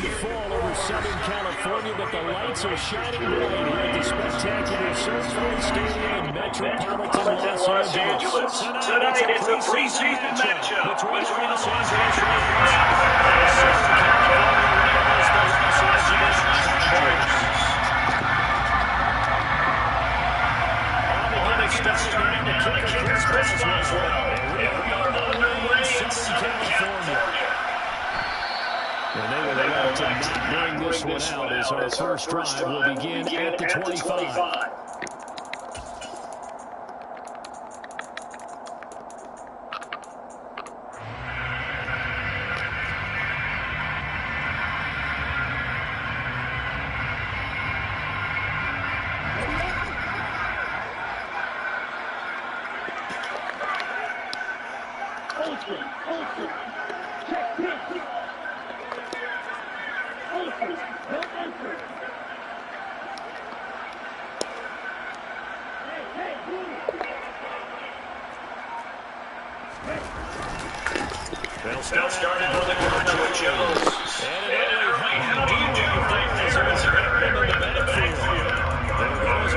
to fall over Southern California, but the lights are shining bright here at the spectacular SoFi Stadium in metropolitan Los Angeles. Tonight it's a preseason matchup between the Los Angeles Rams and the Southern California rivals, the Los Angeles Chargers. Starting now to kick it, Chris Boswell. And we are underway in Southern California. And they will elect to not bring this one out as our first drive will begin at the 25. They'll start out with a coverage with Jones. How do you do things in the backfield? There goes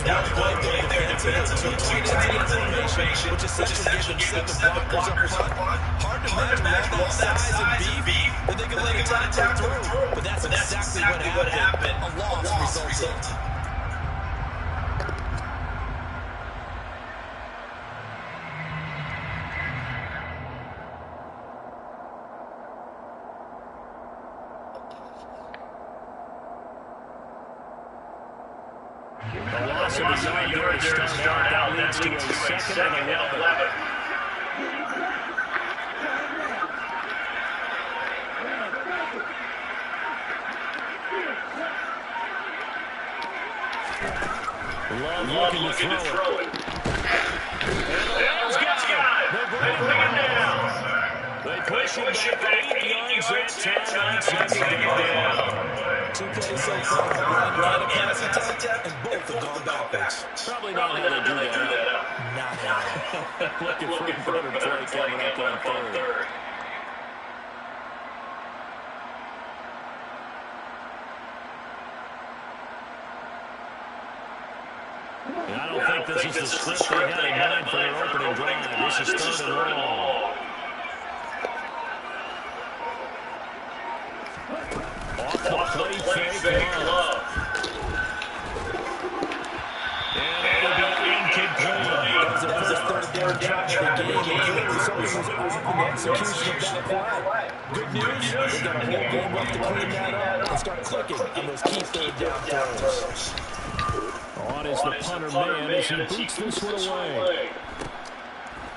that was one play there defensively. Two tight ends in formation, which essentially gave them seven blockers up front. Hard to imagine all that size and beef that they could let a tackle through. But that's exactly what happened. A loss resulted. The loss of the yard there to start out. That leads to a second and 11. Love looking to throw it. And the Rams got it. They bring it down. They push it back 8 yards at second down. 2 plays so far, one passing touchdown, and both have gone backwards. Probably not how to do that. Not how. Looking for a better play coming up on third. And I don't think this is the script they had in mind for their opening drive. This is third and long. Off the play fake Love. And it'll be incomplete. That was the first third down of the game. Something was off in the execution of that play. Good news, they got a whole game left to clean that up and start clicking on those key third down throws. On is the punter man as he boots this one away.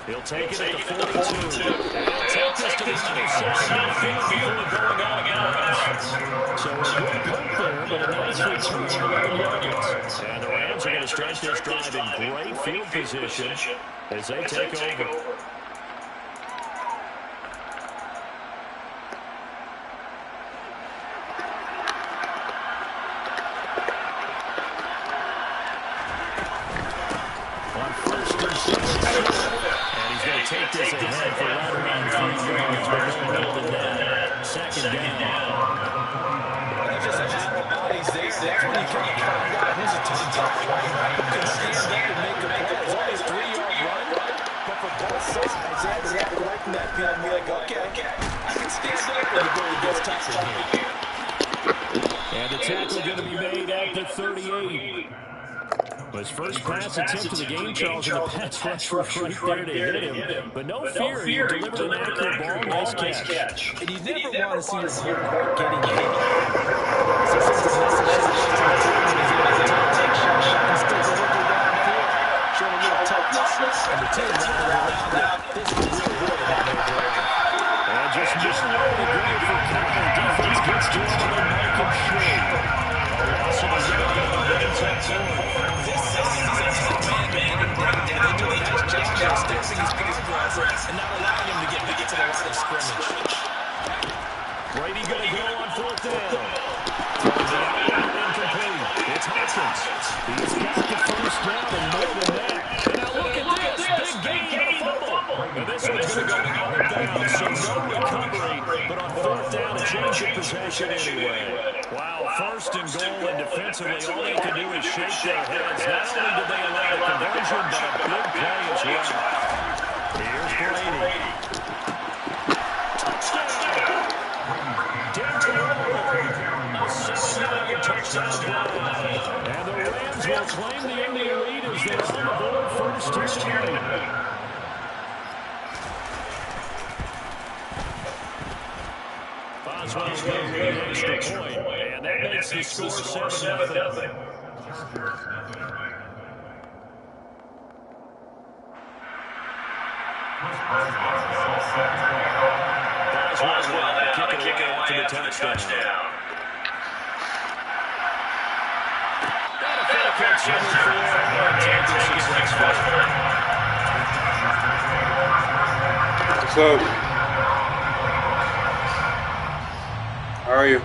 He'll take it at the 42. And he'll take this to the other side of the field before going out again. So a good punt there, but a nice return for 11 yards. And the Rams are going to stretch this drive in great field position as they take over. Take this ahead for right around 3 yards, but more than that. Second down. There's just a lot of bodies there. That's when you kind of got who's a tough right? You can stand up and make a play. It's only a 3-yard run, but for both sides, they have to walk away from that field and be like, okay, I can stand up when the goal gets tackled here. And the tackle going to be made at the 38. His first pass attempt of the game, Charles, and the pass rush was right there to hit him. But no fear, he delivered an accurate ball. Nice catch. And you never want to see your quarterback getting hit. So since the message is to the team is able to take shots and still deliver downfield, showing a little toughness, and the team allowed that. This is really good at that drive. And just missing over the green for Connor. Defense gets to him and make him shake. Also, the this is a tough man and doing a nice job stepping his progress and not allowing him to get to the line of scrimmage. Brady going to go on 4th down. Throws it out, incomplete. It's Hopkins. He's got the first down and more than that. And now look at this. Big gain and a fumble. And this so it's going to go out of bounds. So no recovery, but on fourth down, a change of possession anyway. Wow, first and goal, and defensively, all they can do is shake their heads. Not only did they allow the conversion, but a big play as well. Here's Brady. Touchdown! A 7-yard touchdown drive. And the Rams will claim the early lead as they're on the board first and 10. Boswell's going to get an extra point, and that makes the score 7-0. Boswell to kick it away after the touchdown. What's up? How are you?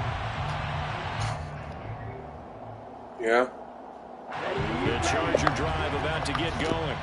Yeah? The Charger drive about to get going.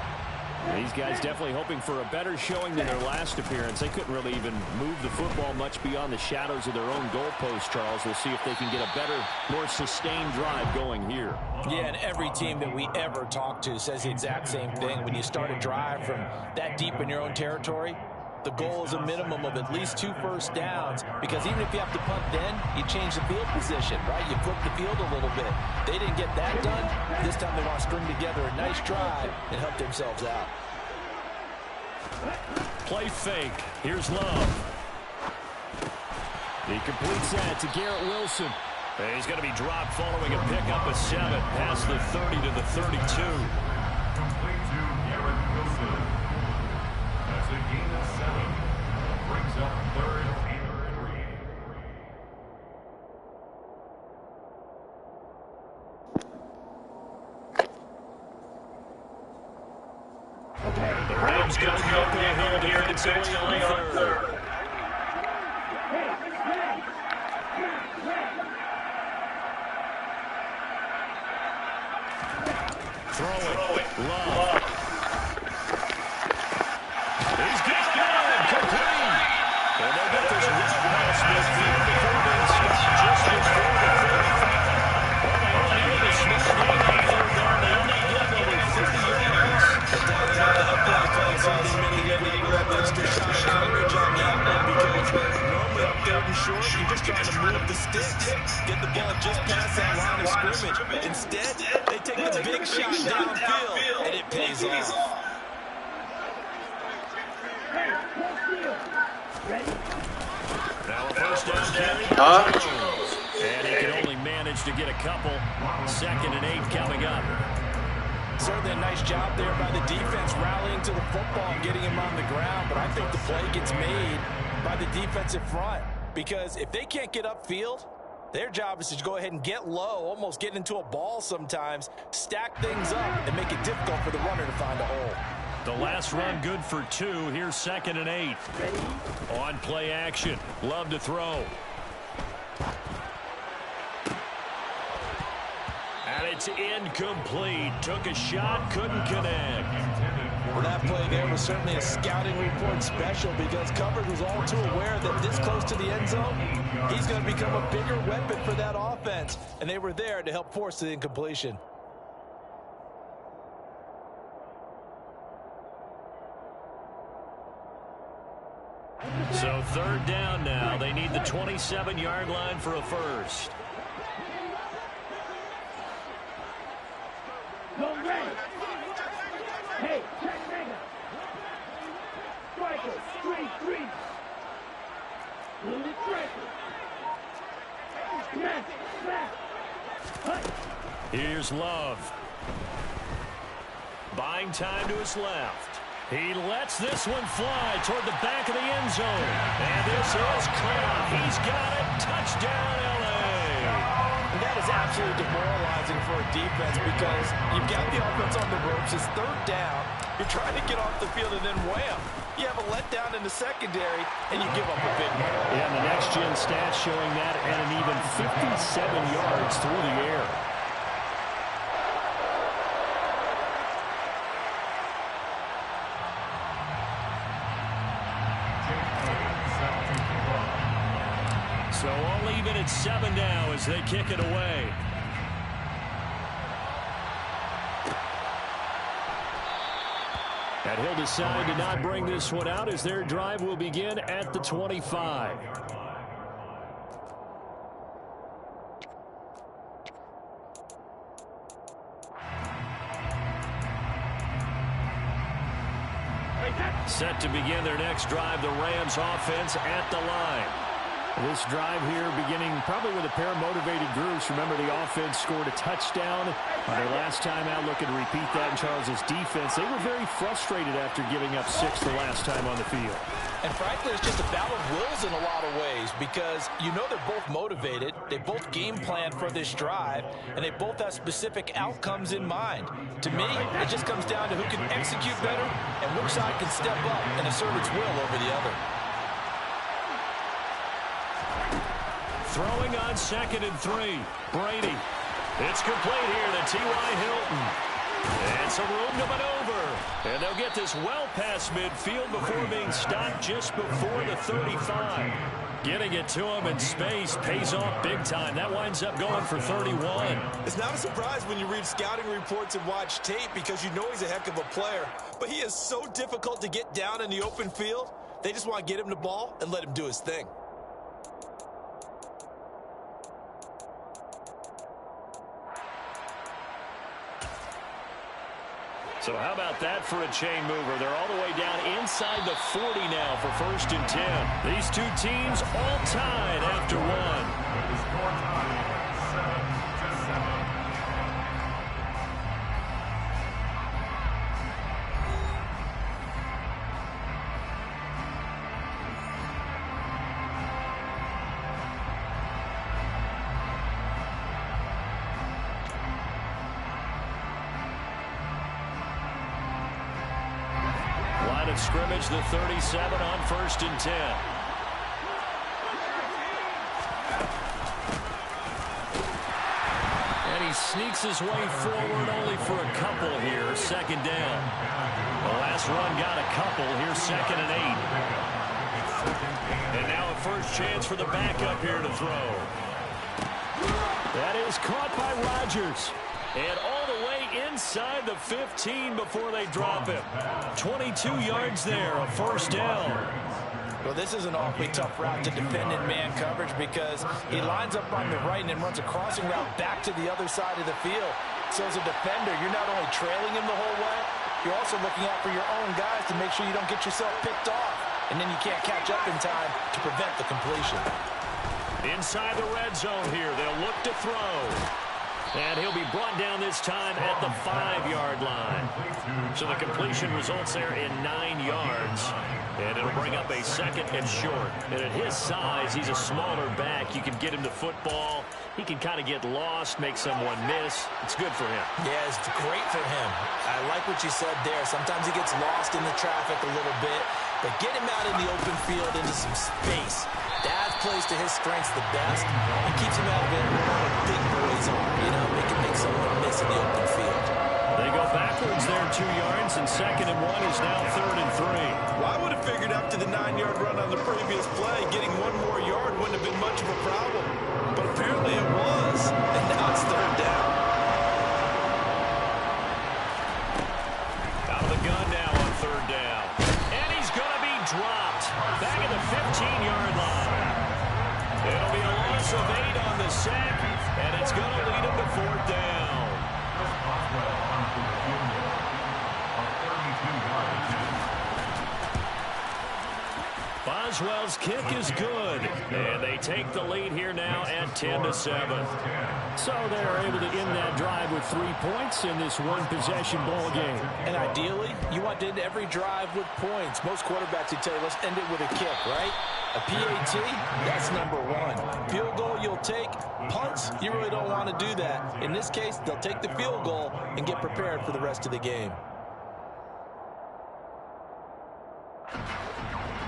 These guys definitely hoping for a better showing than their last appearance. They couldn't really even move the football much beyond the shadows of their own goalpost, Charles. We'll see if they can get a better, more sustained drive going here. Yeah, and every team that we ever talk to says the exact same thing. When you start a drive from that deep in your own territory, the goal is a minimum of at least 2 first downs, because even if you have to punt then, you change the field position, right? You flip the field a little bit. They didn't get that done. This time they want to string together a nice drive and help themselves out. Play fake. Here's Love. He completes that to Garrett Wilson. He's going to be dropped following a pickup of 7 past the 30 to the 32. Complete to Garrett Wilson. That's a gain of 7. Brings up third and Reed. The Rams go uphill defensively on third. Throw it. Love. He's got it. Complete. And they'll get this right past midfield before being stopped just before the 35. Well, they only need a small gain on third down. They only get over 50 yards. Extra shot coverage on that one, because normally up there and short, you're just trying to move the sticks, get the ball just past that line of scrimmage. Instead, they take the big shot downfield, and it pays off. Now a first down carry by Jones. And he can only manage to get a couple. 2nd and 8 coming up. Certainly a nice job there by the defense rallying to the football and getting him on the ground, but I think the play gets made by the defensive front, because if they can't get upfield, their job is to go ahead and get low, almost get into a ball sometimes, stack things up, and make it difficult for the runner to find a hole. The last run good for 2. Here's 2nd and 8. On play action. Love to throw. And it's incomplete. Took a shot, couldn't connect. Well, that play there was certainly a scouting report special, because coverage was all too aware that this close to the end zone, he's going to become a bigger weapon for that offense, and they were there to help force the incompletion. So 3rd down now. They need the 27-yard line for a first. Hey, check nigga. Striker, 3-3. Little striker. Smash, smash. Here's Love. Buying time to his left. He lets this one fly toward the back of the end zone. And this is caught. He's got it. Touchdown, L.A. And that is absolutely demoralizing for a defense, because you've got the offense on the ropes. It's 3rd down. You're trying to get off the field, and then wham, you have a letdown in the secondary, and you give up a big one. Yeah, the next-gen stats showing that at an even 57 yards through the air. So all even at 7 now as they kick it away. And he'll decide to not bring this one out as their drive will begin at the 25. Set to begin their next drive, the Rams offense at the line. This drive here beginning probably with a pair of motivated groups. Remember, the offense scored a touchdown on their last time out. Looking to repeat that in Charles's defense. They were very frustrated after giving up 6 the last time on the field. And frankly, it's just a battle of wills in a lot of ways because you know they're both motivated. They both game planned for this drive, and they both have specific outcomes in mind. To me, it just comes down to who can execute better and which side can step up and assert its will over the other. Throwing on 2nd and 3. Brady. It's complete here to T.Y. Hilton. And some room to maneuver. And they'll get this well past midfield before being stopped just before the 35. Getting it to him in space pays off big time. That winds up going for 31. It's not a surprise when you read scouting reports and watch tape because you know he's a heck of a player. But he is so difficult to get down in the open field. They just want to get him the ball and let him do his thing. So how about that for a chain mover? They're all the way down inside the 40 now for 1st and 10. These two teams all tied after one. The score tied 7-7. Scrimmage, the 37 on 1st and 10. And he sneaks his way forward only for a couple here. 2nd down. The last run got a couple. Here's 2nd and 8. And now a first chance for the backup here to throw. That is caught by Rodgers. And all the way inside the 15 before they drop him. 22 yards there, a 1st down. Well, this is an awfully tough route to defend in man coverage because he lines up on the right and then runs a crossing route back to the other side of the field. So as a defender, you're not only trailing him the whole way, you're also looking out for your own guys to make sure you don't get yourself picked off. And then you can't catch up in time to prevent the completion. Inside the red zone here, they'll look to throw. And he'll be brought down this time at the 5-yard line. So the completion results there in 9 yards. And it'll bring up a 2nd and short. And at his size, he's a smaller back. You can get him to football. He can kind of get lost, make someone miss. It's good for him. Yeah, it's great for him. I like what you said there. Sometimes he gets lost in the traffic a little bit. But get him out in the open field into some space. Dad plays to his strengths the best. He keeps him out of it where all the big boys are. You know, they can make someone miss in the open field. They go backwards there 2 yards, and 2nd and 1 is now 3rd and 3. Well, I would have figured after the 9-yard run on the previous play, getting 1 more yard wouldn't have been much of a problem. But apparently it was, and now it's 3rd down. Out of the gun now on 3rd down. And he's going to be dropped back at the 15-yard line. It'll be a loss of 8 on the sack, and it's going to lead him to 4th down. Boswell's kick is good, and they take the lead here now at 10-7. So they're able to end that drive with 3 points in this one-possession ball game. And ideally, you want to end every drive with points. Most quarterbacks would tell you, let's end it with a kick, right? A PAT, that's number 1. Field goal you'll take. Punts, you really don't want to do that. In this case, they'll take the field goal and get prepared for the rest of the game.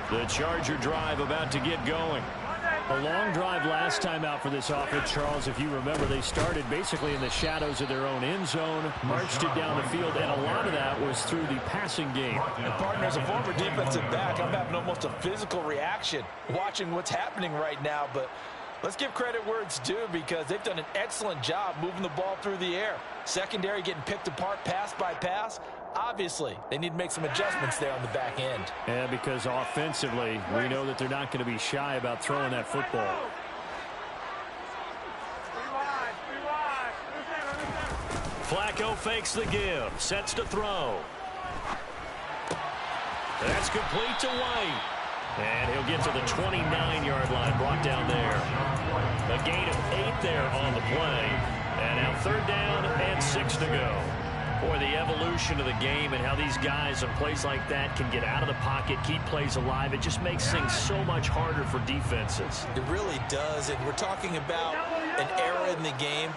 The Charger drive about to get going. A long drive last time out for this offense, Charles. If you remember, they started basically in the shadows of their own end zone, marched it down the field, and a lot of that was through the passing game. And partner, as a former defensive back, I'm having almost a physical reaction watching what's happening right now. But Let's give credit where it's due because they've done an excellent job moving the ball through the air. Secondary getting picked apart pass by pass. Obviously, they need to make some adjustments there on the back end. Yeah, because offensively, we know that they're not going to be shy about throwing that football. Flacco fakes the give, sets to throw. That's complete to White. And he'll get to the 29-yard line, brought down there. A gain of 8 there on the play. And now 3rd down and 6 to go. Boy, the evolution of the game and how these guys on plays like that can get out of the pocket, keep plays alive, it just makes things so much harder for defenses. It really does, and we're talking about an era in the game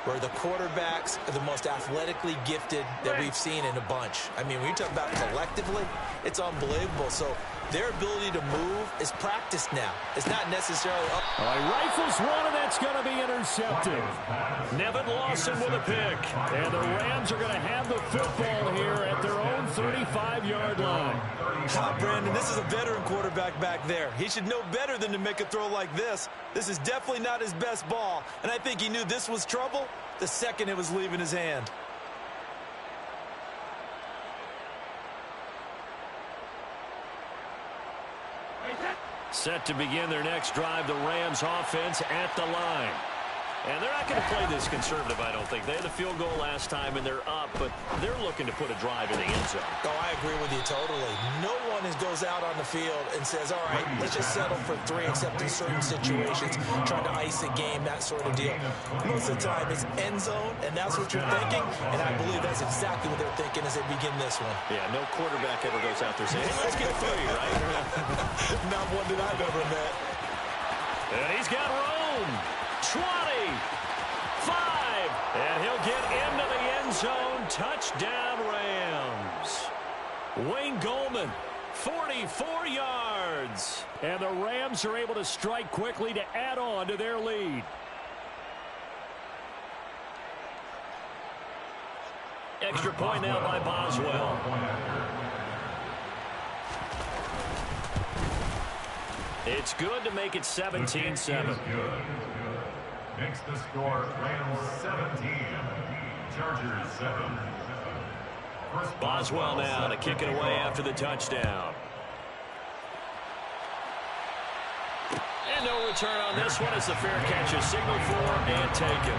where the quarterbacks are the most athletically gifted that we've seen in a bunch. I mean, when you talk about collectively, it's unbelievable. So their ability to move is practiced now. It's not necessarily up. All right, rifles one, and that's going to be intercepted. Nevin Lawson with a pick. And the Rams are going to have the football here at their own 35-yard line. Brandon, this is a veteran quarterback back there. He should know better than to make a throw like this. This is definitely not his best ball, and I think he knew this was trouble the second it was leaving his hand. Set to begin their next drive, the Rams offense at the line. And they're not going to play this conservative, I don't think. They had the field goal last time, and they're up, but they're looking to put a drive in the end zone. Oh, I agree with you totally. No one goes out on the field and says, all right, let's just settle for 3, except in certain situations, trying to ice a game, that sort of deal. Most of the time, it's end zone, and that's what you're thinking, and I believe that's exactly what they're thinking as they begin this one. Yeah, no quarterback ever goes out there saying, hey, let's get 3, right? Not one that I've ever met. And he's got room. 20, 5, and he'll get into the end zone. Touchdown, Rams. Wayne Gallman, 44 yards. And the Rams are able to strike quickly to add on to their lead. Extra point now by Boswell. It's good to make it 17-7. Makes the score Rams 17, Chargers 7. Boswell now to kick it away after the touchdown. And no return on this one as the fair catch is signaled for and taken.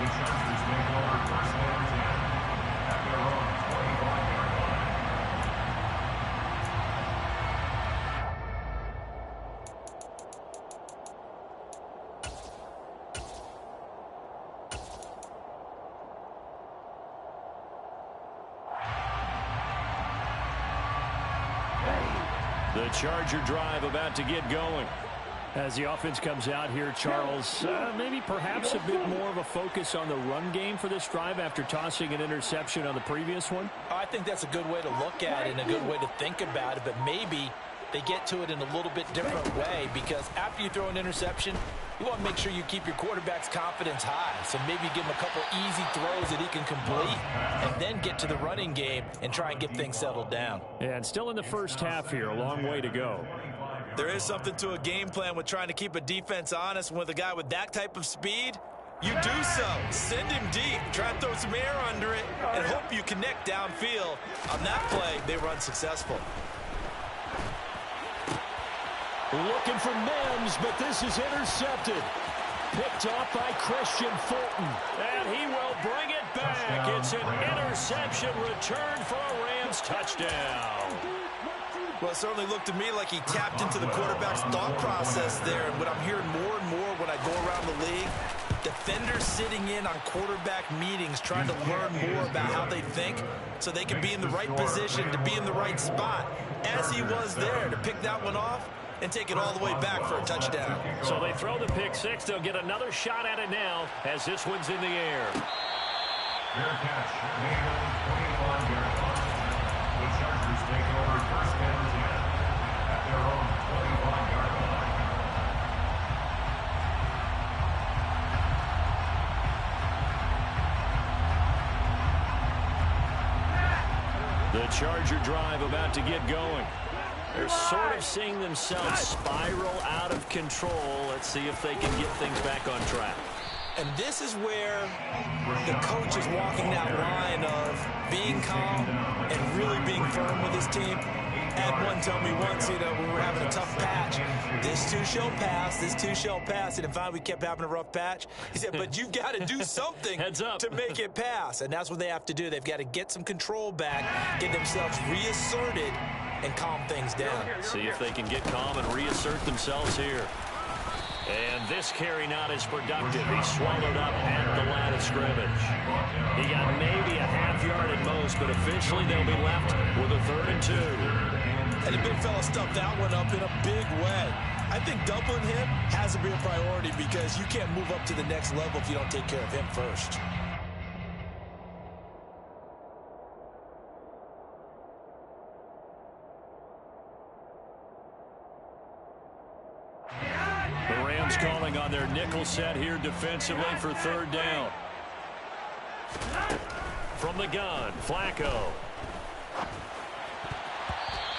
The Chargers make over first and 10 at their own 25-yard line. The Charger drive about to get going. As the offense comes out here, Charles, maybe perhaps a bit more of a focus on the run game for this drive after tossing an interception on the previous one? I think that's a good way to look at it and a good way to think about it, but maybe they get to it in a little bit different way because after you throw an interception, you want to make sure you keep your quarterback's confidence high. So maybe give him a couple easy throws that he can complete and then get to the running game and try and get things settled down. And still in the first half here, a long way to go. There is something to a game plan with trying to keep a defense honest. With a guy with that type of speed, you do so. Send him deep. Try and throw some air under it and hope you connect downfield. On that play, they were unsuccessful. Looking for Mims, but this is intercepted. Picked off by Christian Fulton. And he will bring it back. It's an interception return for a Rams touchdown. Well, it certainly looked to me like he tapped into the quarterback's thought process there. And what I'm hearing more and more when I go around the league, defenders sitting in on quarterback meetings trying to learn more about how they think so they can be in the right position to be in the right spot, as he was there to pick that one off and take it all the way back for a touchdown. So they throw the pick six. They'll get another shot at it now as this one's in the air. Fair catch made on the 21-yard line. The Chargers take over first and 10 at their own 21-yard line. The Charger drive about to get going. They're sort of seeing themselves spiral out of control Let's see if they can get things back on track. And this is where the coach is walking that line of being calm and really being firm with his team. Had one tell me once, we were having a tough patch. This too shall pass. This too shall pass. And finally, we kept having a rough patch. He said, but you've got to do something Heads up. to make it pass. And that's what they have to do. They've got to get some control back, get themselves reasserted, and calm things down. See if they can get calm and reassert themselves here. And this carry not as productive. He swallowed up at the line of scrimmage. He got maybe a half yard at most, but officially they'll be left with a 3rd and 2. And the big fella stuffed that one up in a big way. I think doubling him has to be a priority because you can't move up to the next level if you don't take care of him first. The Rams calling on their nickel set here defensively for 3rd down. From the gun, Flacco.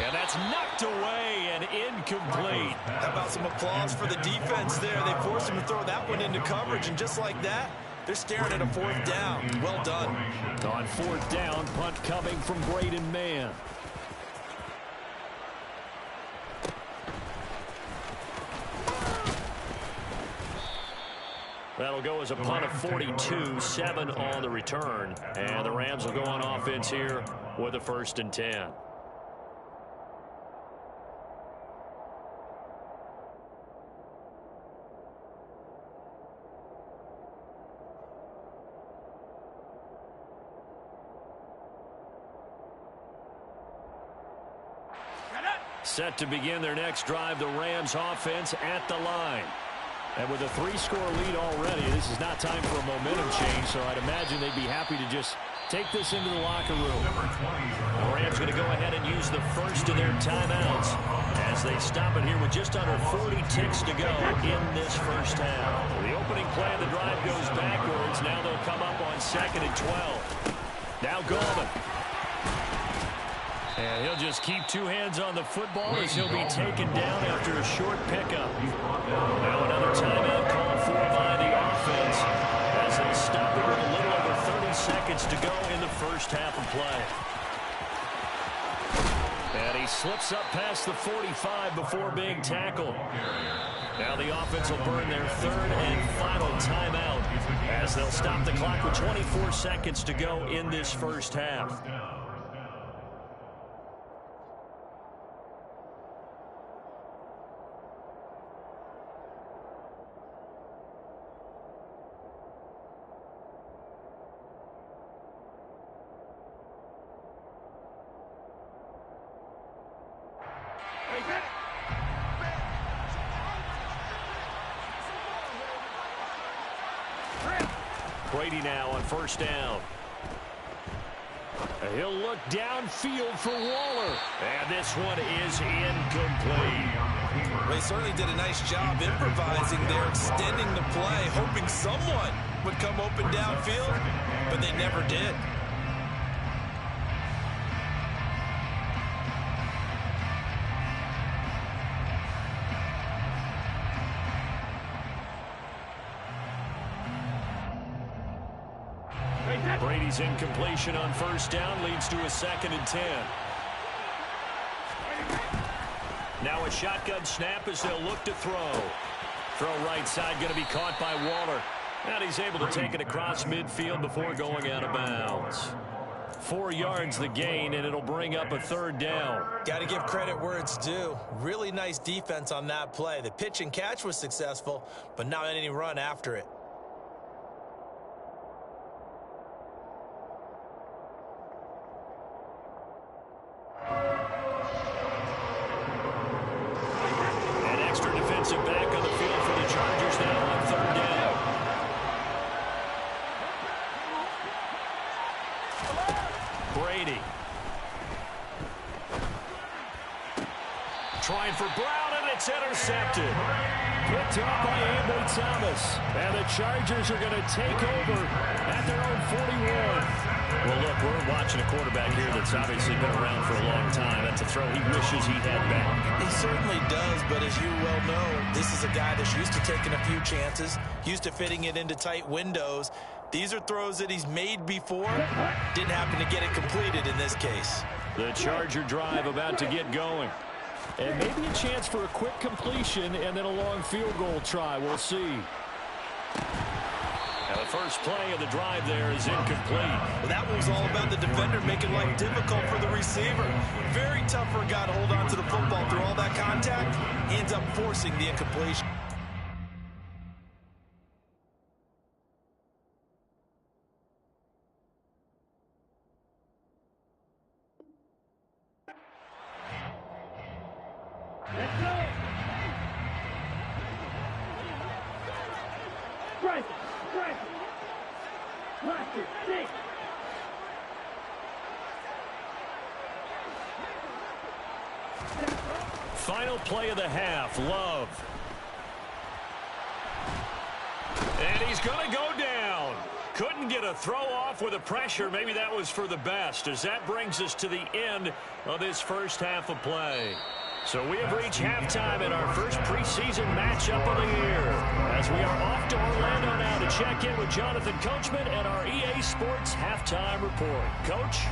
And that's knocked away and incomplete. How about some applause for the defense there? They forced him to throw that one into coverage, and just like that, they're staring at a 4th down. Well done. On 4th down, punt coming from Braden Mann. That'll go as a punt of 42, 7 on the return. And the Rams will go on offense here with a 1st and 10. Set to begin their next drive, the Rams offense at the line. And with a 3-score lead already, this is not time for a momentum change, so I'd imagine they'd be happy to just take this into the locker room. The Rams going to go ahead and use the first of their timeouts as they stop it here with just under 40 ticks to go in this first half. The opening play of the drive goes backwards. Now they'll come up on 2nd and 12. Now Gallman. And he'll just keep 2 hands on the football as he'll be taken down after a short pickup. Now another timeout called for by the offense as they stop it with a little over 30 seconds to go in the first half of play. And he slips up past the 45 before being tackled. Now the offense will burn their 3rd and final timeout as they'll stop the clock with 24 seconds to go in this first half. Brady now on 1st down. He'll look downfield for Waller. And this one is incomplete. Well, they certainly did a nice job improvising there, extending the play, hoping someone would come open downfield, but they never did. Brady's incompletion on 1st down leads to a 2nd and 10. Now a shotgun snap as they'll look to throw. Throw right side going to be caught by Waller. And he's able to take it across midfield before going out of bounds. 4 yards the gain, and it'll bring up a 3rd down. Got to give credit where it's due. Really nice defense on that play. The pitch and catch was successful, but not any run after it. Back on the field for the Chargers now on 3rd down. Brady. Trying for Brown, and it's intercepted. Picked up by Ambry Thomas. And the Chargers are going to take over at their own 41. Well, look, we're watching a quarterback here that's obviously been around for a long time. That's a throw he wishes he had back. He certainly does, but as you well know, this is a guy that's used to taking a few chances, used to fitting it into tight windows. These are throws that he's made before. Didn't happen to get it completed in this case. The Charger drive about to get going. And maybe a chance for a quick completion and then a long field goal try. We'll see. Now the first play of the drive there is incomplete. Well, that one was all about the defender making life difficult for the receiver. Very tough for a guy to hold on to the football through all that contact. Ends up forcing the incompletion. Let's go! Strike! Strike! Watch it! Six! Final play of the half. Love. And he's going to go down. Couldn't get a throw off with the pressure. Maybe that was for the best, as that brings us to the end of this first half of play. So we have reached halftime in our first preseason matchup of the year, as we are off to Orlando now to check in with Jonathan Coachman and our EA Sports Halftime Report. Coach?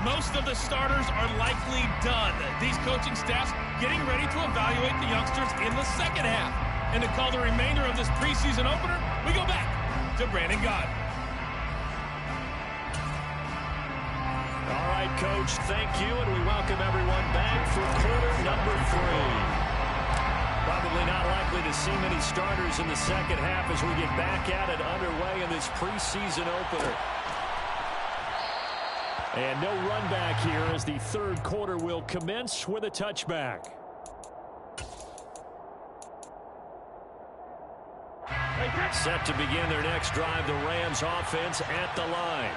Most of the starters are likely done. These coaching staffs getting ready to evaluate the youngsters in the second half. And to call the remainder of this preseason opener, we go back to Brandon Gaudin. All right, Coach, thank you, and we welcome everyone back for quarter number 3. Probably not likely to see many starters in the second half as we get back at it underway in this preseason opener. And no run back here as the third quarter will commence with a touchback. Set to begin their next drive, the Rams offense at the line.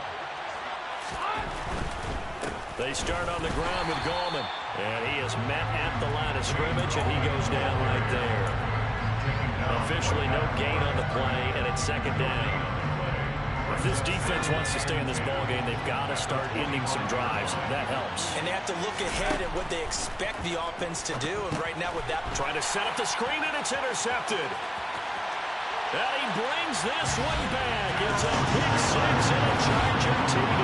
They start on the ground with Gallman. And he is met at the line of scrimmage, and he goes down right there. Officially no gain on the play, and it's second down. If this defense wants to stay in this ballgame, they've got to start ending some drives. That helps. And they have to look ahead at what they expect the offense to do. And right now with that... Trying to set up the screen, and it's intercepted. And he brings this one back. It's a pick six and a Charger TD.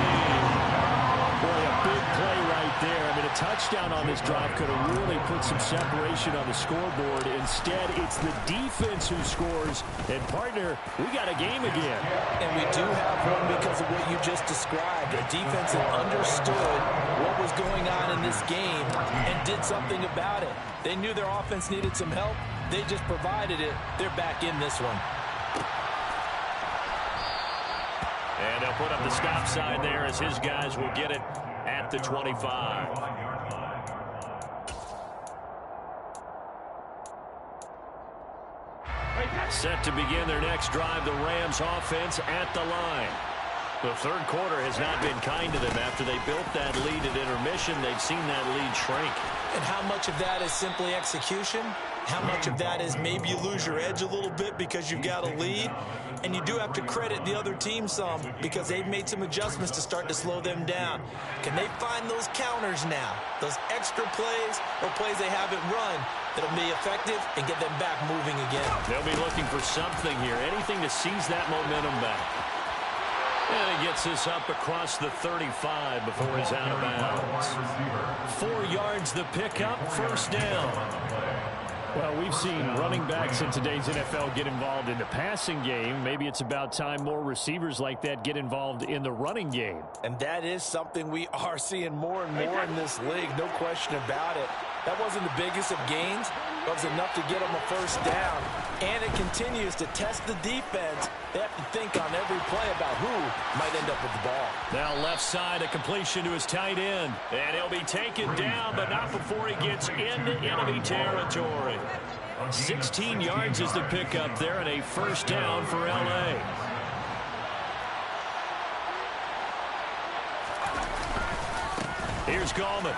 Boy, a big play right there. I mean, a touchdown on this drive could have really put some separation on the scoreboard. Instead, it's the defense who scores. And, partner, we got a game again. And we do have one because of what you just described. A defense that understood what was going on in this game and did something about it. They knew their offense needed some help. They just provided it. They're back in this one. And they'll put up the stop sign there as his guys will get it at the 25. Set to begin their next drive, the Rams offense at the line. The third quarter has not been kind to them. After they built that lead at intermission, they've seen that lead shrink. And how much of that is simply execution? How much of that is maybe you lose your edge a little bit because you've got a lead? And you do have to credit the other team some because they've made some adjustments to start to slow them down. Can they find those counters now? Those extra plays or plays they haven't run that'll be effective and get them back moving again? They'll be looking for something here, anything to seize that momentum back. And he gets this up across the 35 before he's out of bounds. 4 yards the pickup, first down. Well, we've seen running backs in today's NFL get involved in the passing game. Maybe it's about time more receivers like that get involved in the running game. And that is something we are seeing more and more in this league, no question about it. That wasn't the biggest of gains, but it was enough to get them a first down. And it continues to test the defense. They have to think on every play about who might end up with the ball. Now left side, a completion to his tight end. And he'll be taken down, but not before he gets into enemy territory. 16 yards is the pickup there, and a first down for L.A. Here's Gallman.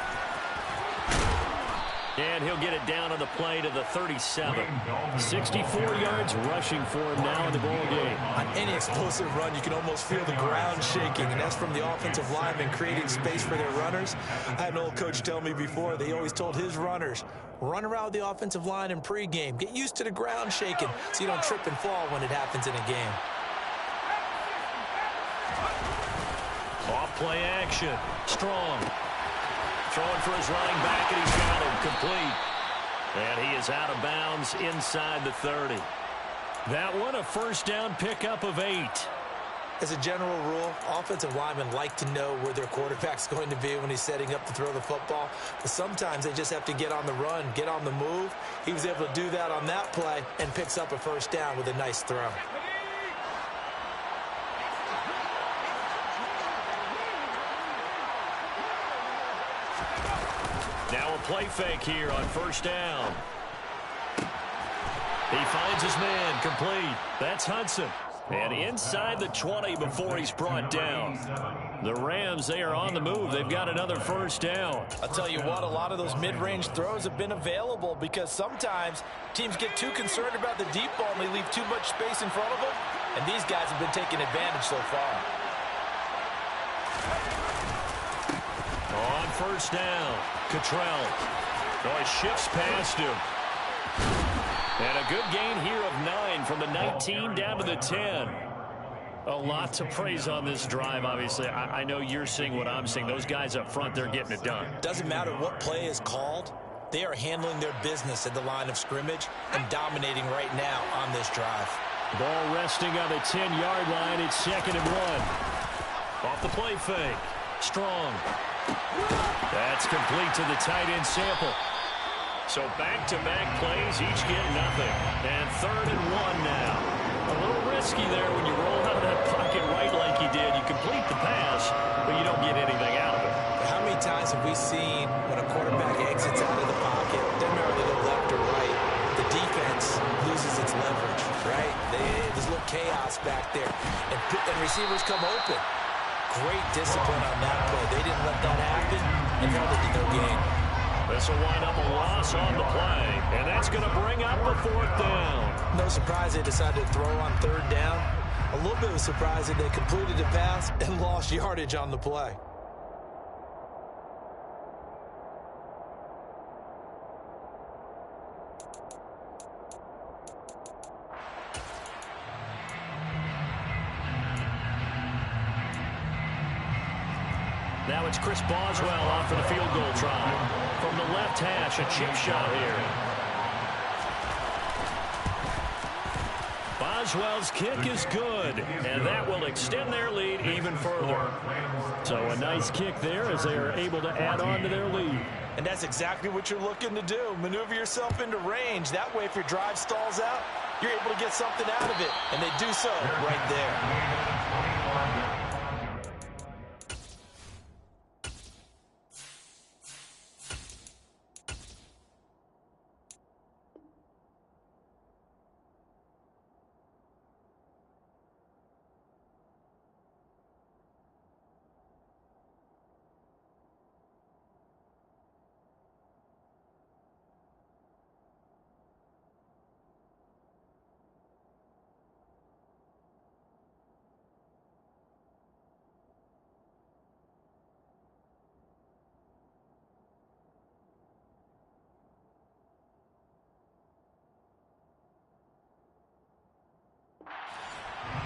And he'll get it down on the play to the 37. 64 yards rushing for him now in the ball game. On any explosive run, you can almost feel the ground shaking, and that's from the offensive linemen creating space for their runners. I had an old coach tell me before, they always told his runners, run around the offensive line in pregame. Get used to the ground shaking so you don't trip and fall when it happens in a game. Off play action. Strong. Throwing for his running back, and he's got him complete. And he is out of bounds inside the 30. That one, a first down pickup of 8. As a general rule, offensive linemen like to know where their quarterback's going to be when he's setting up to throw the football. But sometimes they just have to get on the run, get on the move. He was able to do that on that play and picks up a first down with a nice throw. Now a play fake here on first down. He finds his man, complete. That's Hudson. And inside the 20 before he's brought down. The Rams, they are on the move. They've got another first down. I'll tell you what, a lot of those mid-range throws have been available because sometimes teams get too concerned about the deep ball and they leave too much space in front of them. And these guys have been taking advantage so far. On first down, Cottrell. Oh, he shifts past him. And a good gain here of 9 from the 19 down to the 10. A lot to praise on this drive, obviously. I know you're seeing what I'm seeing. Those guys up front, they're getting it done. Doesn't matter what play is called. They are handling their business at the line of scrimmage and dominating right now on this drive. Ball resting on the 10-yard line. It's 2nd and 1. Off the play fake. Strong. That's complete to the tight end Sample. So back-to-back plays, each get nothing. And 3rd and 1 now. A little risky there when you roll out of that pocket right like you did. You complete the pass, but you don't get anything out of it. How many times have we seen when a quarterback exits out of the pocket, doesn't matter whether they go left or right, the defense loses its leverage, right? There's a little chaos back there. And receivers come open. Great discipline on that play. They didn't let that happen and held it to their game. This will wind up a loss on the play, and that's going to bring up a 4th down. No surprise they decided to throw on 3rd down. A little bit of a surprise that they completed the pass and lost yardage on the play. Now it's Chris Boswell off for the field goal try. From the left hash, a chip shot here. Boswell's kick is good, and that will extend their lead even further. So a nice kick there as they are able to add on to their lead. And that's exactly what you're looking to do. Maneuver yourself into range. That way, if your drive stalls out, you're able to get something out of it. And they do so right there.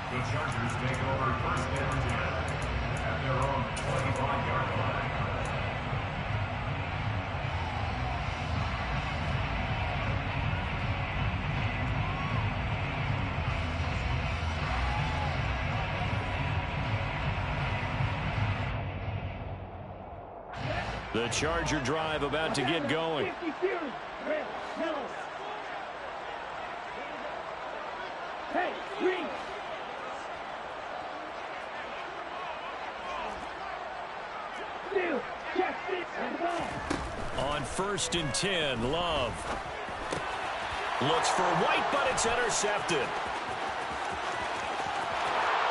The Chargers take over 1st and 10 at their own 25-yard line. The Charger drive about to get going. Hey, Green! On 1st and 10, Love. Looks for White, but it's intercepted.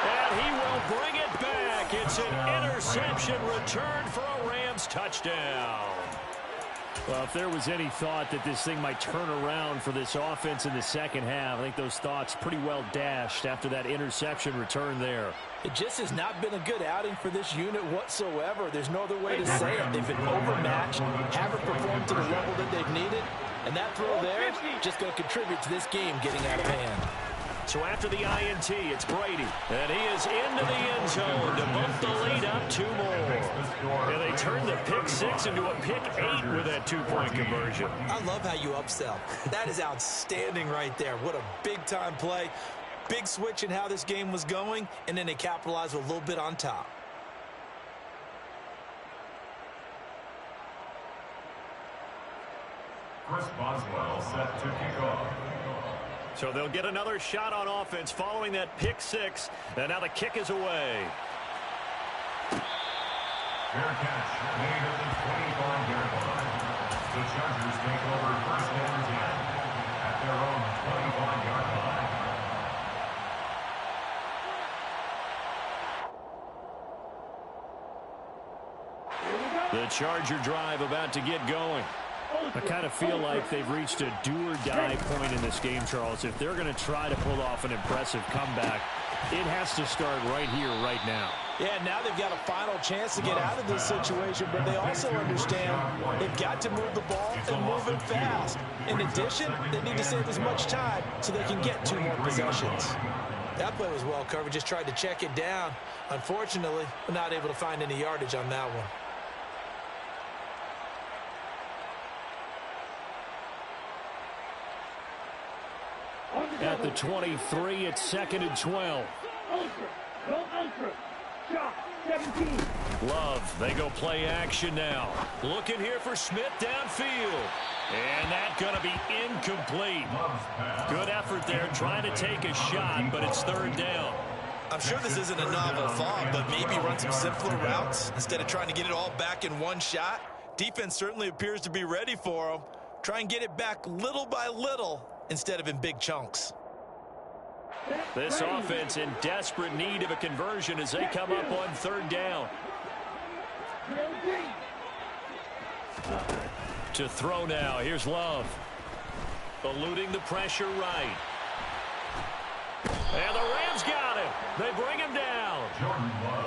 And he will bring it back. It's an interception return for a Rams touchdown. Well, if there was any thought that this thing might turn around for this offense in the second half, I think those thoughts pretty well dashed after that interception return there. It just has not been a good outing for this unit whatsoever. There's no other way to say it. They've been overmatched, haven't performed to the level that they've needed, and that throw there just going to contribute to this game getting out of hand. So after the INT, it's Brady. And he is into the end zone to bump the lead up 2 more. And they turn the pick 6 into a pick 8 with that 2-point conversion. I love how you upsell. That is outstanding right there. What a big-time play. Big switch in how this game was going, and then they capitalized with a little bit on top. Chris Boswell set to kick off. So they'll get another shot on offense following that pick 6. And now the kick is away. Fair catch, made at the 25-yard line. The Chargers take over first and 10 at their own 25-yard line. The Charger drive about to get going. I kind of feel like they've reached a do-or-die point in this game, Charles. If they're going to try to pull off an impressive comeback, it has to start right here, right now. Yeah, now they've got a final chance to get out of this situation, but they also understand they've got to move the ball and move it fast. In addition, they need to save as much time so they can get 2 more possessions. That play was well covered, just tried to check it down. Unfortunately, we're not able to find any yardage on that one. At the 23, it's 2nd and 12. Love, they go play action now. Looking here for Smith downfield. And that's going to be incomplete. Good effort there, trying to take a shot, but it's 3rd down. I'm sure this isn't a novel thought, but maybe run some simpler routes instead of trying to get it all back in one shot. Defense certainly appears to be ready for them. Try and get it back little by little instead of in big chunks. This offense in desperate need of a conversion as they come up on 3rd down. To throw now, here's Love. Eluding the pressure right. And the Rams got him. They bring him down.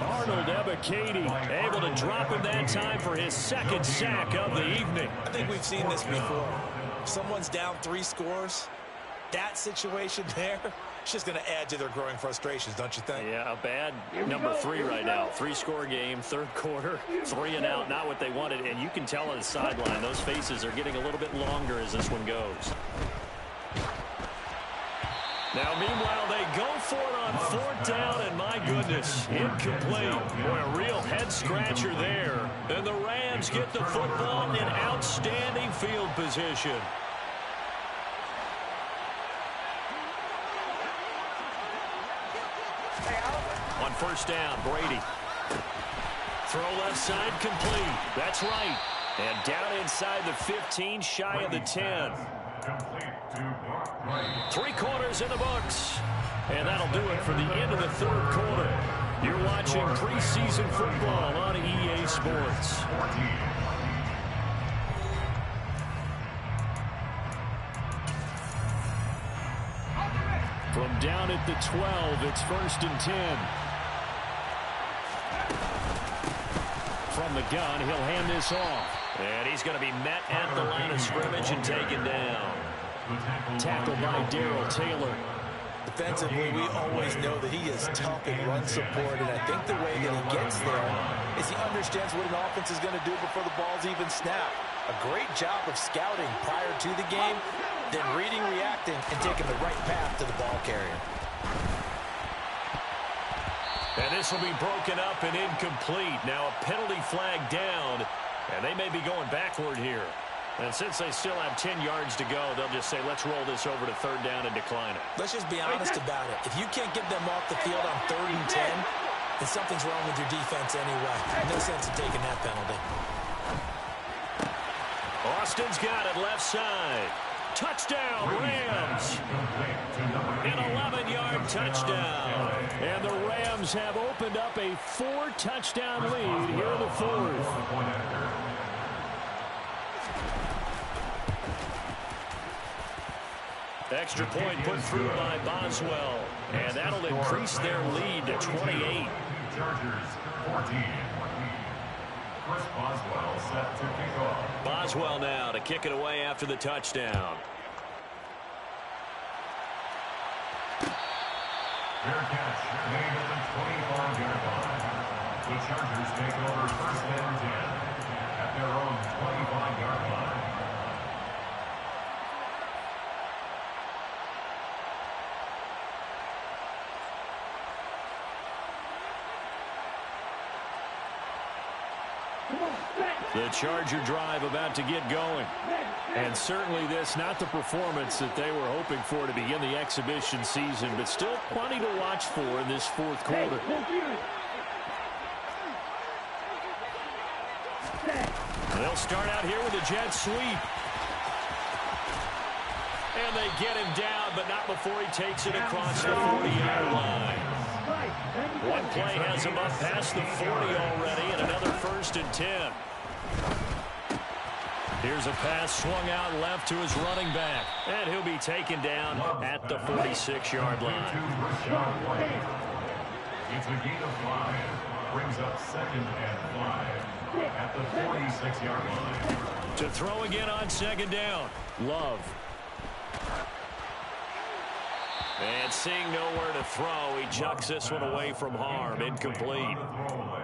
Arnold Ebiketie able to drop him that time for his 2nd sack of the evening. I think we've seen this before. If someone's down 3 scores, that situation there, it's just going to add to their growing frustrations, don't you think? Yeah, a bad number 3 right now. 3-score game, 3rd quarter, 3 and out, not what they wanted. And you can tell on the sideline, those faces are getting a little bit longer as this one goes. Now, meanwhile, they go for it on 4th down, and my goodness, incomplete. Boy, a real head-scratcher there. And the Rams get the football in outstanding field position. On 1st down, Brady. Throw left side complete. That's right. And down inside the 15, shy of the 10. 3 quarters in the books. And that'll do it for the end of the 3rd quarter. You're watching preseason football on EA Sports. From down at the 12, it's 1st and 10. From the gun, he'll hand this off. And he's going to be met at the line of scrimmage and taken down. Tackled by Darrell Taylor. Defensively, we always know that he is tough in run support, and I think the way that he gets there is he understands what an offense is going to do before the ball's even snapped. A great job of scouting prior to the game, then reading, reacting, and taking the right path to the ball carrier. And this will be broken up and incomplete. Now a penalty flag down, and they may be going backward here. And since they still have 10 yards to go, they'll just say, let's roll this over to 3rd down and decline it. Let's just be honest about it. If you can't get them off the field on 3rd and 10, then something's wrong with your defense anyway. No sense in taking that penalty. Austin's got it left side. Touchdown, Rams. An 11-yard touchdown. And the Rams have opened up a 4-touchdown lead here in the 4th. Extra point put through by Boswell. And that'll increase their lead to 28. Chargers 14. Chris Boswell set to kick off. Boswell now to kick it away after the touchdown. Fair catch made at the 25-yard line. The Chargers take over first and 10 at their own 25-yard line. The Charger drive about to get going. And certainly this, not the performance that they were hoping for to begin the exhibition season, but still plenty to watch for in this fourth quarter. They'll start out here with a jet sweep. And they get him down, but not before he takes it across the 40-yard line. One play has him up past the 40 already, and another first and 10. Here's a pass swung out left to his running back, and he'll be taken down at the 46-yard line. It's a gain of 5. Brings up second and 5 at the 46-yard line. To throw again on second down. Love. And seeing nowhere to throw, he chucks this one away from harm. Incomplete.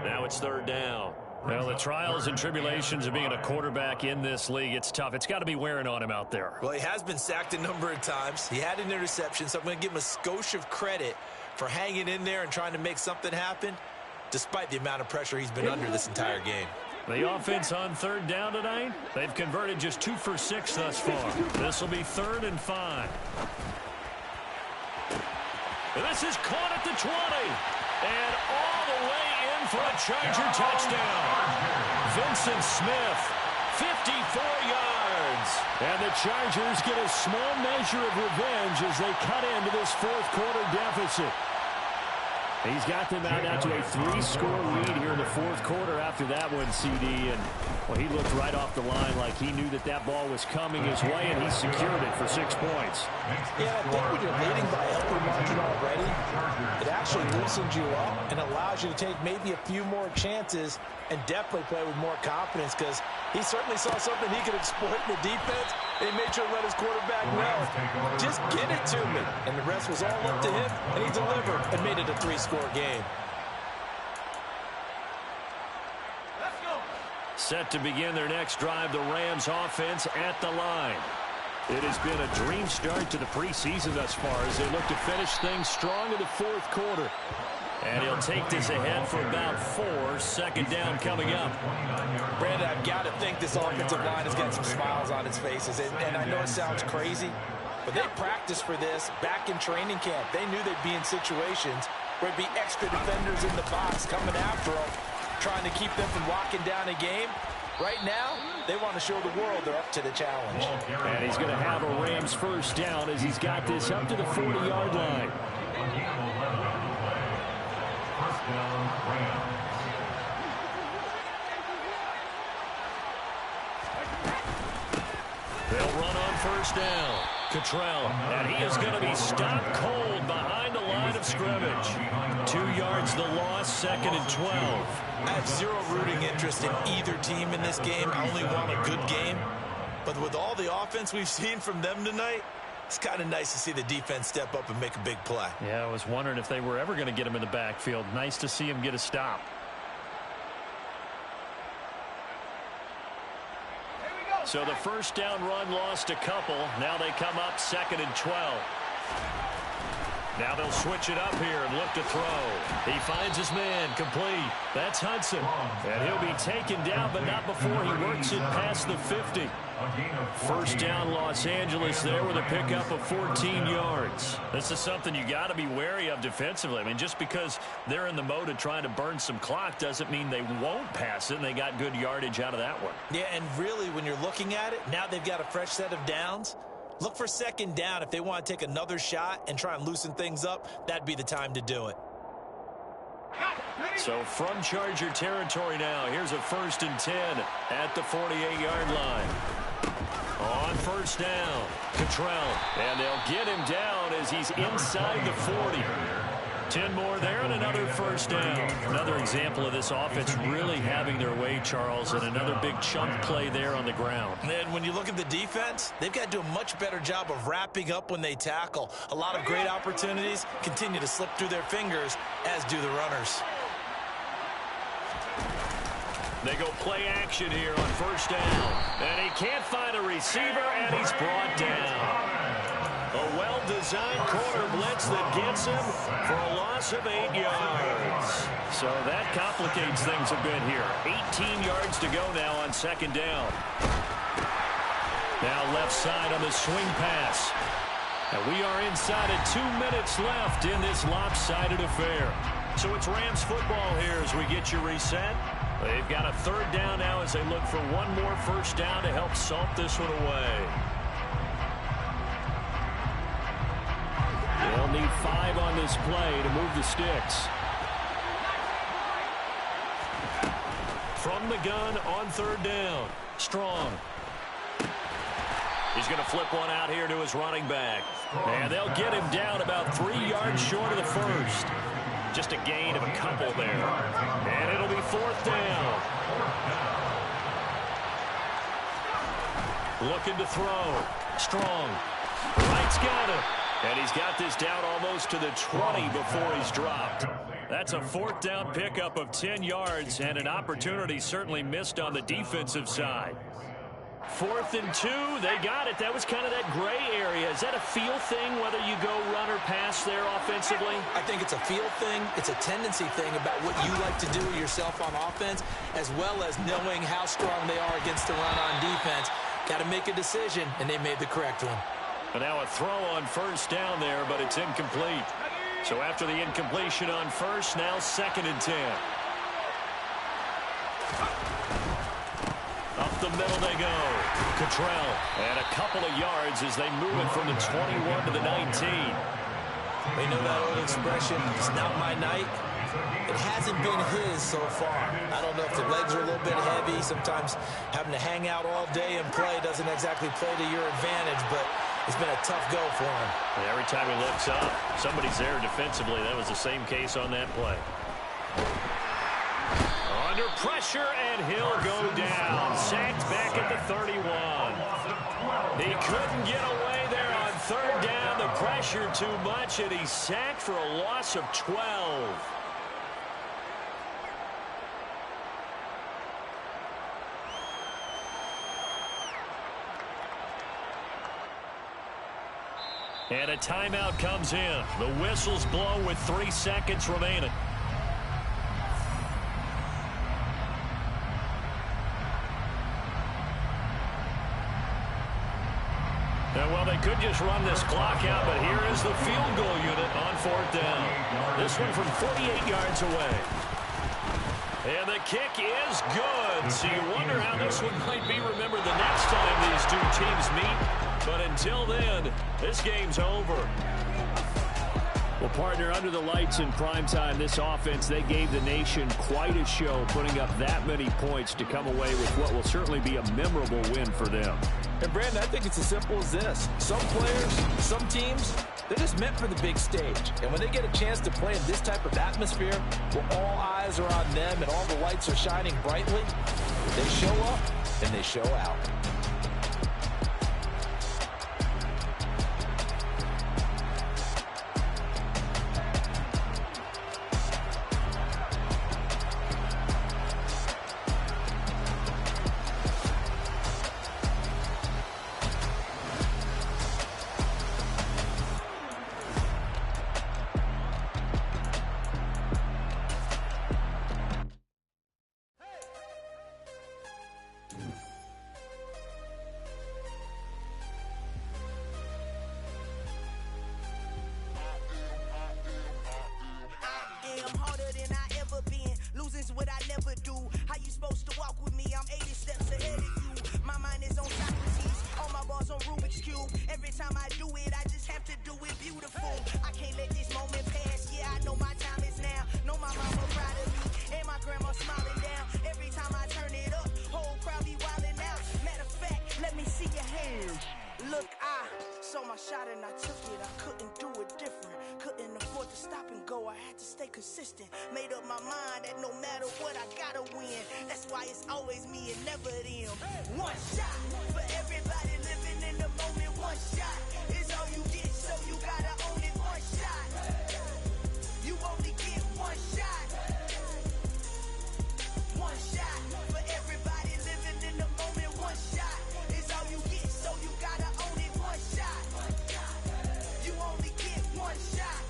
Now it's third down. Well, the trials and tribulations of being a quarterback in this league, it's tough. It's got to be wearing on him out there. Well, he has been sacked a number of times. He had an interception, so I'm going to give him a skosh of credit for hanging in there and trying to make something happen, despite the amount of pressure he's been under this entire game. The offense on third down tonight, they've converted just 2 for 6 thus far. This will be 3rd and 5. This is caught at the 20. And all the way in for a Charger touchdown. Vincent Smith, 54 yards. And the Chargers get a small measure of revenge as they cut into this fourth quarter deficit. He's got them out now to a 3-score lead here in the fourth quarter after that one, CD. And well, he looked right off the line like he knew that that ball was coming his way, and he secured it for 6 points. Yeah, I think when you're leading by upper margin already, it actually loosens you up and allows you to take maybe a few more chances and definitely play with more confidence, because he certainly saw something he could exploit in the defense, and he made sure to let his quarterback know, just get it to me. And the rest was all up to him, and he delivered and made it a 3-score game. Set to begin their next drive, the Rams offense at the line. It has been a dream start to the preseason thus far as they look to finish things strong in the fourth quarter. And he'll take this ahead for about 4. Second down coming up. Brandon, I've got to think this offensive line has got some smiles on its faces. And I know it sounds crazy, but they practiced for this back in training camp. They knew they'd be in situations where there'd be extra defenders in the box coming after them, trying to keep them from locking down a game. Right now, they want to show the world they're up to the challenge. And he's going to have a Rams first down as he's got this up to the 40-yard line. First down, Rams. They'll run on first down. Cottrell, and he is going to be stopped cold behind the line of scrimmage. 2 yards the loss, 2nd and 12. I have zero rooting interest in either team in this game. I only want a good game. But with all the offense we've seen from them tonight, it's kind of nice to see the defense step up and make a big play. Yeah, I was wondering if they were ever going to get him in the backfield. Nice to see him get a stop. So the first down run lost a couple. Now they come up 2nd and 12. Now they'll switch it up here and look to throw. He finds his man, complete. That's Hudson. And he'll be taken down, but not before he works it past the 50. First down Los Angeles there with a pickup of 14 yards. This is something you got to be wary of defensively. I mean, just because they're in the mode of trying to burn some clock doesn't mean they won't pass it, and they got good yardage out of that one. Yeah, and really, when you're looking at it, now they've got a fresh set of downs. Look for second down. If they want to take another shot and try and loosen things up, that'd be the time to do it. So from Charger territory now, here's a 1st and 10 at the 48-yard line. On first down, Cottrell. And they'll get him down as he's inside the 40. 10 more there and another first down. Another example of this offense really having their way, Charles, and another big chunk play there on the ground. And when you look at the defense, they've got to do a much better job of wrapping up when they tackle. A lot of great opportunities continue to slip through their fingers, as do the runners. They go play action here on first down. And he can't find a receiver, and he's brought down. A well-designed corner blitz that gets him for a loss of 8 yards. So that complicates things a bit here. 18 yards to go now on second down. Now left side on the swing pass. And we are inside of 2 minutes left in this lopsided affair. So it's Rams football here as we get you reset. They've got a third down now as they look for one more first down to help salt this one away. They'll need 5 on this play to move the sticks. From the gun on third down, Strong. He's going to flip one out here to his running back. And they'll get him down about 3 yards short of the first. Just a gain of a couple there. And it'll be fourth down. Looking to throw. Strong. Wright's got it. And he's got this down almost to the 20 before he's dropped. That's a fourth down pickup of 10 yards and an opportunity certainly missed on the defensive side. 4th and 2, they got it. That was kind of that gray area. Is that a feel thing, whether you go run or pass there offensively? I think it's a feel thing. It's a tendency thing about what you like to do yourself on offense, as well as knowing how strong they are against the run on defense. Got to make a decision, and they made the correct one. But now a throw on first down there, but it's incomplete. So after the incompletion on first, now 2nd and 10. Up the middle they go. Cottrell. And a couple of yards as they move it from the 21 to the 19. They know that old expression, it's not my night. It hasn't been his so far. I don't know if the legs are a little bit heavy. Sometimes having to hang out all day and play doesn't exactly play to your advantage, but it's been a tough go for him. And every time he looks up, somebody's there defensively. That was the same case on that play. Under pressure, and he'll go down. Sacked back at the 31. He couldn't get away there on third down. The pressure too much, and he's sacked for a loss of 12. And a timeout comes in. The whistle's blown with 3 seconds remaining. And well, they could just run this clock out, but here is the field goal unit on fourth down. This one from 48 yards away. And the kick is good. So you wonder how this one might be remembered the next time these two teams meet. But until then, this game's over. Well, partner, under the lights in primetime, this offense, they gave the nation quite a show, putting up that many points to come away with what will certainly be a memorable win for them. And, Brandon, I think it's as simple as this. Some players, some teams, they're just meant for the big stage. And when they get a chance to play in this type of atmosphere, where all eyes are on them and all the lights are shining brightly, they show up and they show out. Smiling down every time I turn it up. Whole crowd be wilding out. Matter of fact, let me what I gotta win. That's why it's always me and never them. One shot for everybody living in the moment. One shot is all you get, so you gotta own it. One shot. You only get one shot. One shot for everybody living in the moment. One shot is all you get, so you gotta own it. One shot. You only get one shot.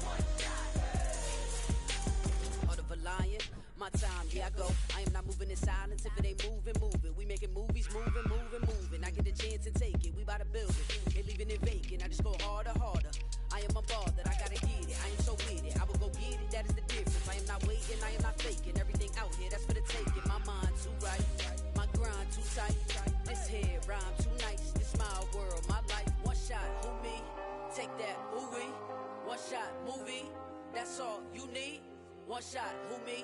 Heart of a lion, my time, here I go. I am not moving in silence. If it ain't moving, move it. We making movies, moving, moving, moving. I get a chance and take it. We bout to build it. Ain't leaving it vacant. I just go harder, harder. I am a ball that I gotta get it. I am so with it. I will go get it. That is the difference. I am not waiting. I am not faking. Everything out here, that's for the taking. My mind too right. My grind too tight. This here rhyme too nice. This my world, my life. One shot, who me? Take that, ooh wee. One shot, movie. That's all you need. One shot, who me?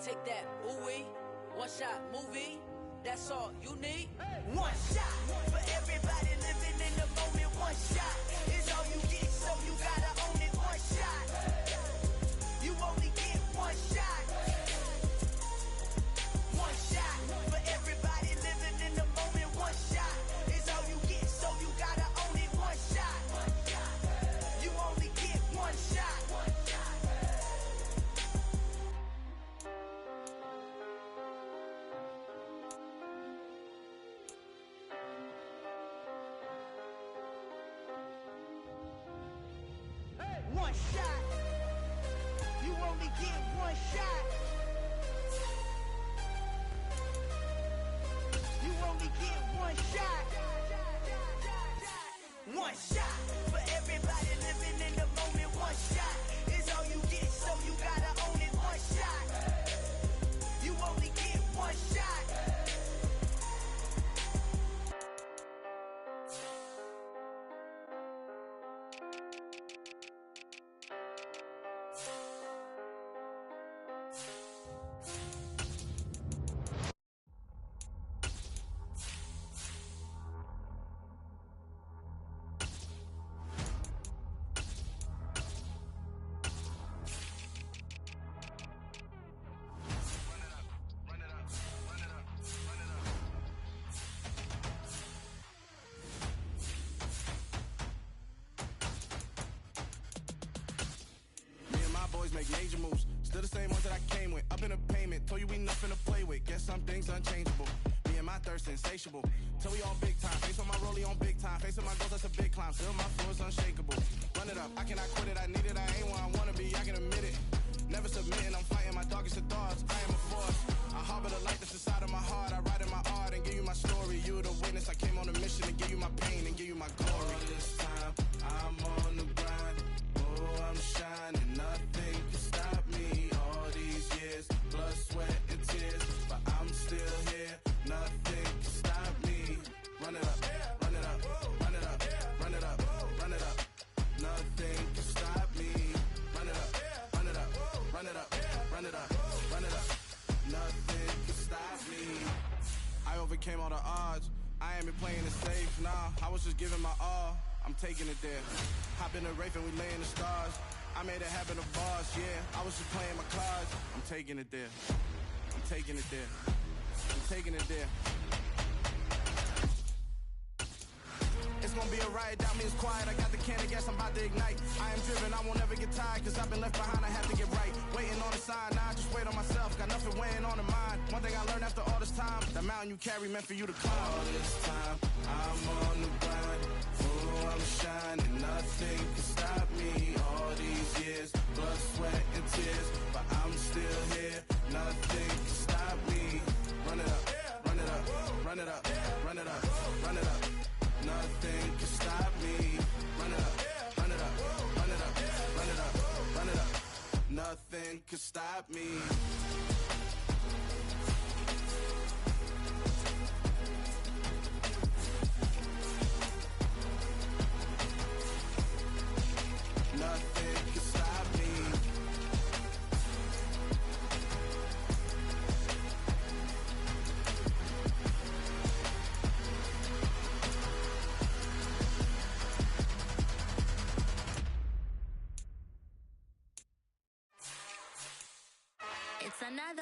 Take that, ooh wee. One shot, movie. That's all you need. One shot for everybody living in the moment. One shot is all you get, so you gotta own it. One shot. You only get one shot. One shot for everybody living in the moment. One shot is all you get, so you gotta own it. One shot. You only get one shot. One shot. You only get one shot. You only get one shot. One shot for everybody living in the moment. One shot is all you get, so you gotta own it. One shot. You only get one shot. Make major moves, still the same ones that I came with. Up in a payment, told you we nothing to play with. Guess some things unchangeable. Me and my thirst insatiable. Till we on big time, face on my rollie on big time. Facing my goals, that's a big climb. Still my floor is unshakable. Run it up, I cannot quit it. I need it, I ain't where I wanna be. I can admit it. Never submitting, I'm fighting my darkest of thoughts. I am a force. I harbor the light that's inside of my heart. I write in my art and give you my story. You the witness. I came on a mission to give you my pain and give you my glory. All this time, I'm on the grind. Oh, I'm shining. Nothing can stop me. All these years, blood, sweat, and tears, but I'm still here. Nothing can stop me. Run it up, run it up, run it up, run it up, run it up. Nothing can stop me. Run it up, run it up, run it up, run it up, run it up. Nothing can stop me. I overcame all the odds. I ain't been playing it safe, nah. I was just giving my all. I'm taking it there. Hop in the Wraith and we lay in the stars. I made it happen to bars, yeah. I was just playing my cards. I'm taking it there. I'm taking it there. I'm taking it there. It's gonna be a riot, doubt me it's quiet. I got the can of gas, I'm about to ignite. I am driven, I won't ever get tired, cause I've been left behind, I have to get right. Waiting on a sign, now I just wait on myself. Got nothing weighing on the mind. One thing I learned after all this time, the mountain you carry meant for you to climb. All this time, I'm on the grind. Oh, I'm shining, nothing can stop me. All these years, blood, sweat, and tears, but I'm still here. Nothing can stop me. Run it up, run it up, run it up, run it up, run it up. Nothing can stop me. Run it up, run it up, run it up, run it up, run it up. Nothing can stop me. Nothing can stop me. It's another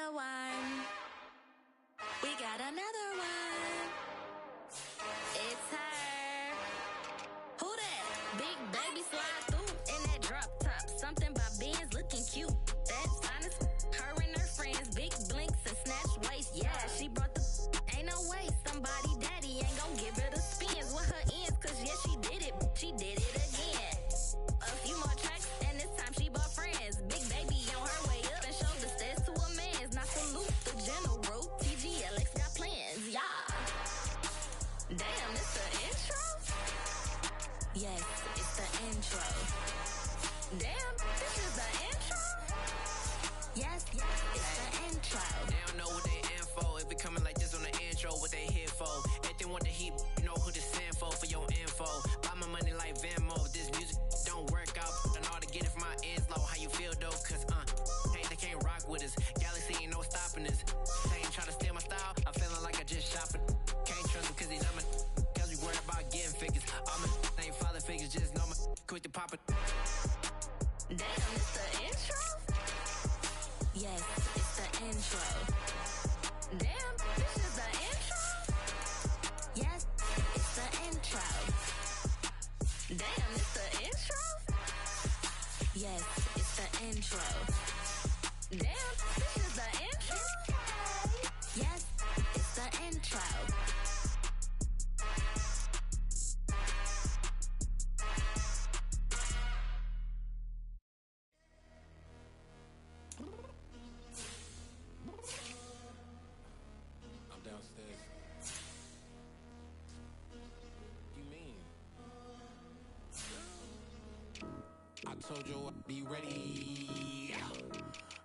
be ready.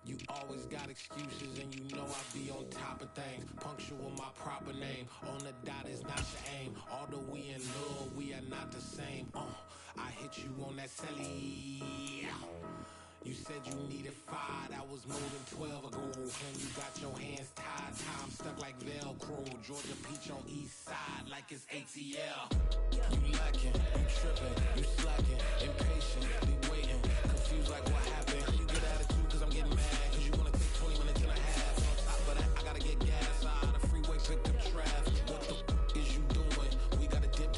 You always got excuses and you know I be on top of things. Punctual my proper name. On the dot is not your aim. Although we in love, we are not the same. I hit you on that celly. You said you needed 5, that was more than 12 ago. And you got your hands tied, time stuck like Velcro. Georgia Peach on east side like it's ATL. You lacking, you tripping, you slacking, impatient, be waiting, confused like what happened. You get attitude cause I'm getting mad, cause you wanna take 20 minutes and a half. On top of that, I gotta get gas out of the freeway, picked up traffic. What the is you doing? We gotta dip,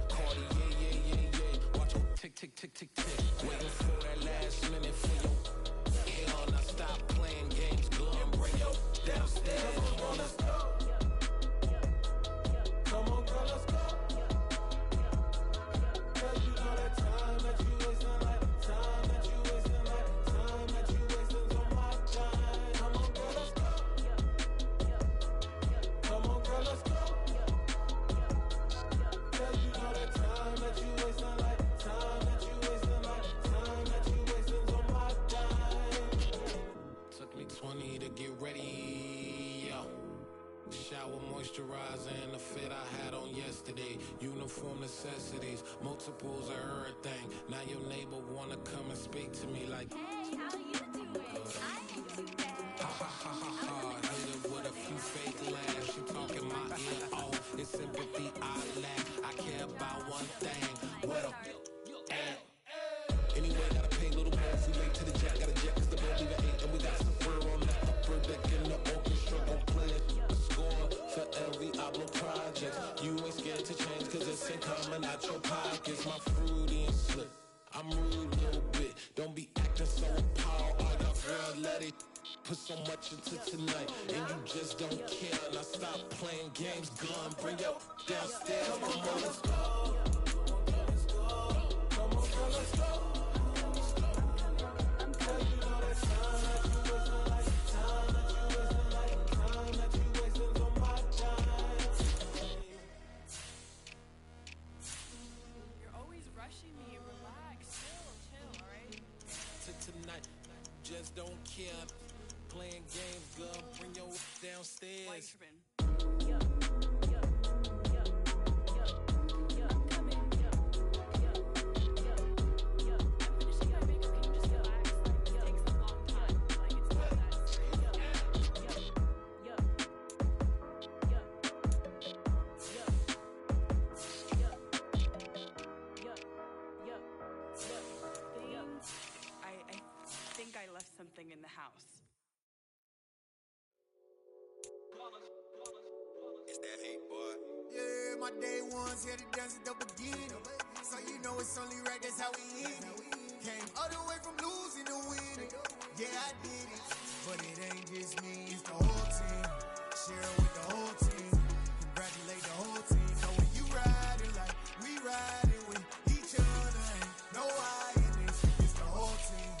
Cardi, yeah. Watch your tick, tick, tick, tick, tick. Waiting for that last minute for your hell. Now stop playing games, go and bring your downstairs. Come on, let's go. Come on, girl, let's go. Cause you know that time that you wasting, like time that you wasting, like time that you wasting on my time. Come on, girl, let's go. Come on, girl, let's go. Cause you know that time that you wasting, like time that you wasting, like time that you wasting on my time. Took me 20 to get ready, yo. Shower moisturizer and the fit I had on yesterday. Uniform necessities, multiples of everything. Now your neighbor wanna come and speak to me like, hey, how you doing? I ain't too bad. Ha ha ha ha ha. Hit her with a few fake laughs. She talking my ear off. It's sympathy I lack. I care about one thing. What up? Anyway, gotta pay a little more. If we late to the jet, gotta jet cause the boat leave at 8. And we got some fur on the upper deck in the orchestra. Gon' play it. Score for every Ablo project. You ain't scared to change cause it's in common out your pockets. My fruity and slip. I'm rude a little bit. Don't be acting so appalled. Oh, y'all girl, let it put so much into tonight. And you just don't care. Now stop playing games. Gun, bring your downstairs. Come on, let's go. Come on, girl, let's go. Rushing me, relax, chill, alright? Tonight, just don't care. Playing games, girl, bring your downstairs. Why you tripping? I left something in the house. It's that hate, boy. Yeah, my day ones here to dance at the beginning. So you know it's only right, that's how we end it. Came all the way from losing to winning. Yeah, I did it. But it ain't just me, it's the whole team. Share it with the whole team. Congratulate the whole team. So when you riding like we riding with each other, ain't no I in this. It's the whole team.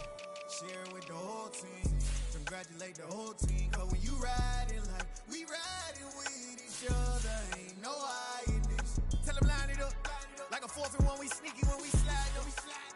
Share it with the whole team. Congratulate the whole team. Cause when you riding like we riding with each other, ain't no I in this. Tell them line it up. Like a 4th and 1, we sneaky when we slide.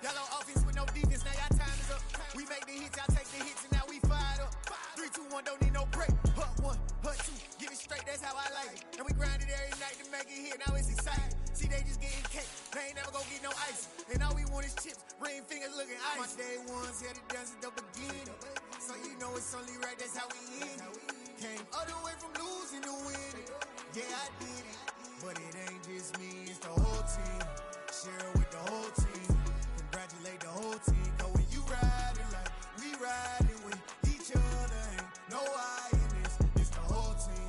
Y'all on offense with no defense, now y'all time is up. We make the hits, y'all take the hits, and now we fired up. 3, 2, 1, don't need no break. Hut 1, hut 2, get it straight, that's how I like it. And we grind it every night to make it hit, now it's exciting. See, they just getting cake, they ain't never gonna get no ice. And all we want is chips, ring fingers looking ice. My day ones here to dance at the beginning. So you know it's only right, that's how we end it. Came all the way from losing to winning. Yeah, I did it. But it ain't just me, it's the whole team. Share it with the whole team. Congratulate the whole team. Cause when you riding like we riding with each other, ain't no I in this. It's the whole team.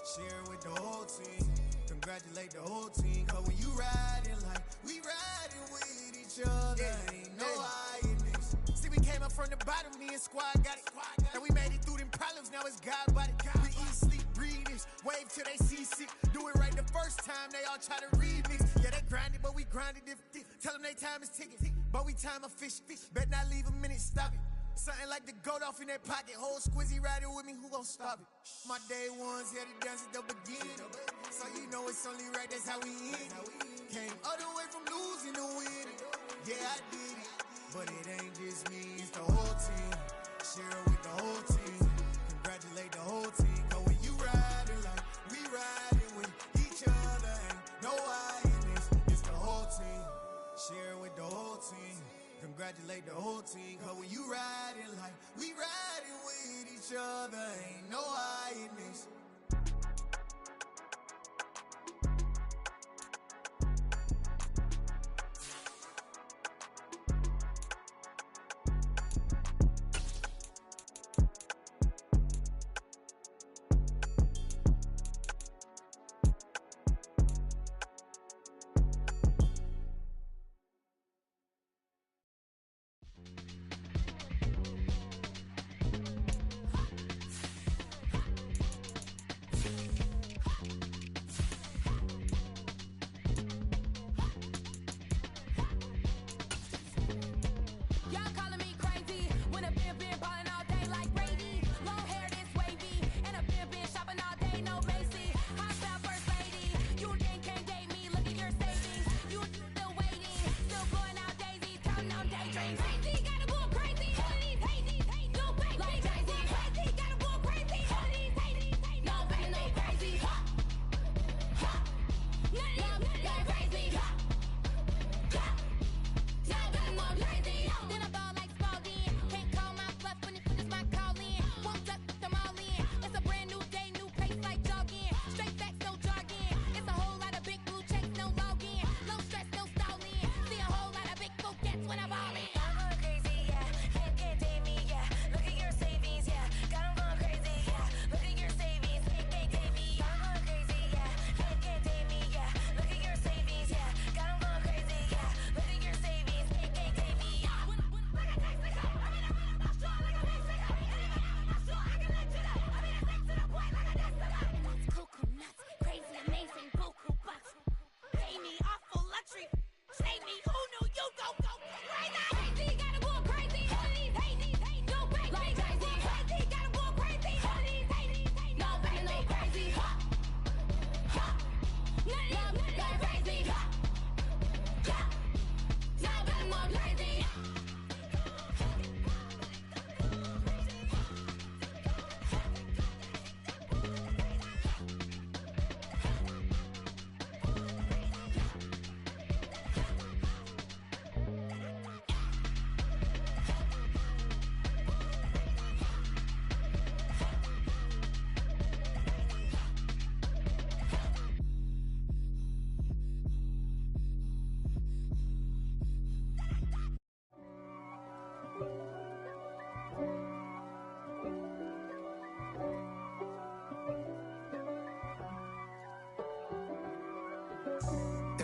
Share it with the whole team. Congratulate the whole team. Cause when you riding like we riding with each other, ain't no I in this. See, we came up from the bottom, me and squad got it. And we made it through them problems, now it's God body. We eat, sleep, breathe this, wave till they see sick. Do it right the first time, they all try to remix. Yeah, they grinded, but we grinded different. Tell them they time is ticking, but we time a fish. Bet not leave a minute, stop it. Something like the goat off in that pocket. Whole squizzy riding with me, who gon' stop it? My day ones here to dance at the beginning. So you know it's only right, that's how we end it. Came all the way from losing to winning. Yeah, I did it. But it ain't just me, it's the whole team. Share it with the whole team. Congratulate the whole team. Cause when you riding like we riding with each other, ain't no I in this. It's the whole team. Share it with the whole team. Congratulate the whole team. Cause when you riding like we riding with each other, ain't no I in this.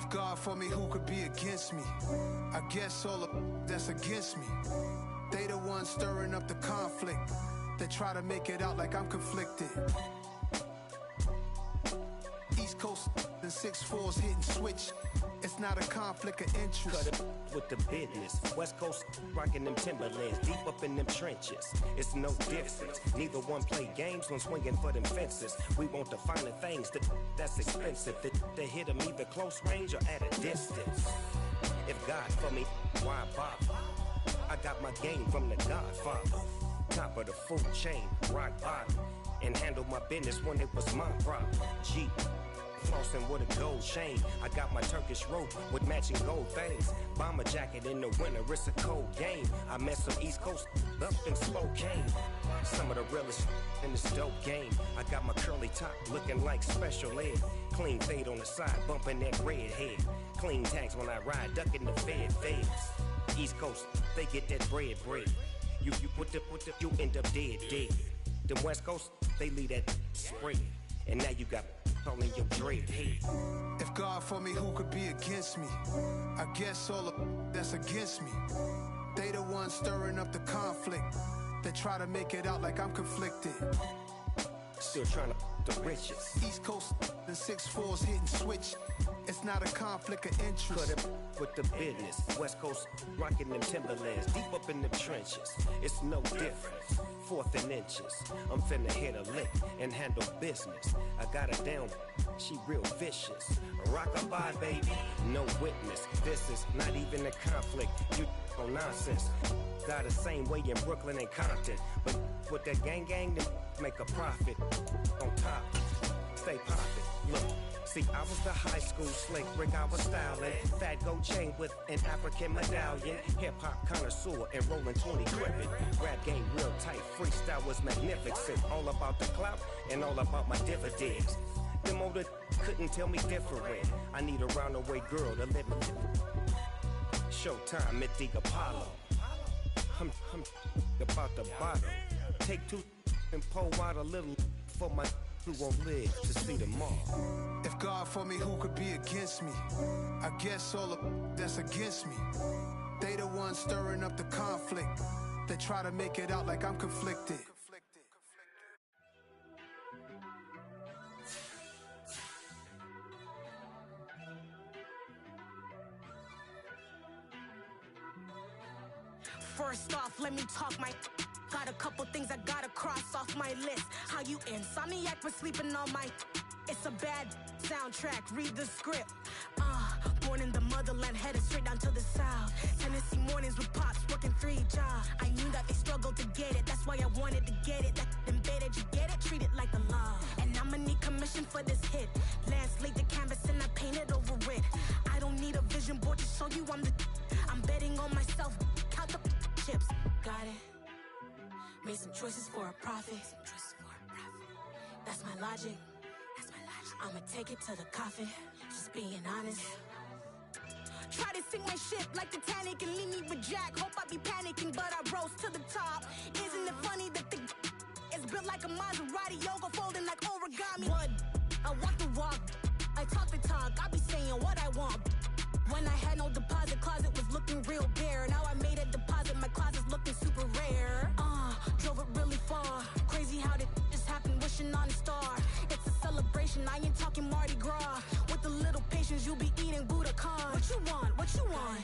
God for me, who could be against me? I guess all of that's against me. They the ones stirring up the conflict. They try to make it out like I'm conflicted. East Coast and 6'4s hitting switch. It's not a conflict of interest. Cut it with the business. West Coast rocking them Timberlands, deep up in them trenches. It's no difference. Neither one play games when swinging for them fences. We want the finer things that's expensive. That hit them either close range or at a distance. If God for me, why bother? I got my game from the Godfather. Top of the food chain, rock bottom. And handle my business when it was my problem. G. Flossing with a gold chain. I got my Turkish rope with matching gold things. Bomber jacket in the winter, it's a cold game. I met some East Coast up in Spokane. Some of the realest in this dope game. I got my curly top looking like special ed. Clean fade on the side, bumping that red head. Clean tags when I ride, ducking the feds. East Coast, they get that bread. You put the, you end up dead. Them West Coast, they leave that spread. And now you got all in your dread head. If God for me, who could be against me? I guess all of that's against me. They the ones stirring up the conflict. They try to make it out like I'm conflicted. Still trying to the riches. East Coast and 6'4s hitting switch. It's not a conflict of interest. Cut it with the business. West Coast rocking them Timberlands, deep up in them trenches. It's no difference. 4th and inches. I'm finna hit a lick and handle business. I got her down, she real vicious. Rock-a-bye, baby, no witness. This is not even a conflict. You on nonsense. Got the same way in Brooklyn and Compton. But with that gang, they make a profit. On top, stay poppin'. Look. See, I was the high school slick Rick, I was styling. Fat gold chain with an African medallion. Hip-hop connoisseur and rolling 20 gripping. Rap game real tight, freestyle was magnificent. All about the clout and all about my dividends. Them older couldn't tell me different. I need a roundaway girl to live in. Showtime at the Apollo. I'm about the bottom. Take two and pour out a little for my who won't live to see tomorrow. If God for me, who could be against me? I guess all of that's against me. They the ones stirring up the conflict. They try to make it out like I'm conflicted. First off, let me talk my. Got a couple things I gotta cross off my list. How you insomniac for sleeping on my. It's a bad soundtrack, read the script. Born in the motherland, headed straight down to the south. Tennessee mornings with pops, working 3 jobs. I knew that they struggled to get it, that's why I wanted to get it. That embedded, you get it, treat it like the law. And I'ma need commission for this hit. Lance laid the canvas and I painted over it. I don't need a vision board to show you I'm betting on myself, count the chips. Got it. Made some choices for a profit. That's my logic. I'ma take it to the coffin. Just being honest. Try to sink my ship like Titanic and leave me with Jack. Hope I be panicking, but I rose to the top. Isn't it funny that the is built like a Maserati, yoga folding like origami? What? I walk the walk. I talk the talk. I be saying what I want. When I had no deposit, closet was looking real bare. Now I made a deposit, my closet's looking super rare. Drove it really far. Crazy how did just happen, wishing on a star. It's a celebration, I ain't talking Mardi Gras. With a little patience, you'll be eating Budokan. What you want? What you want?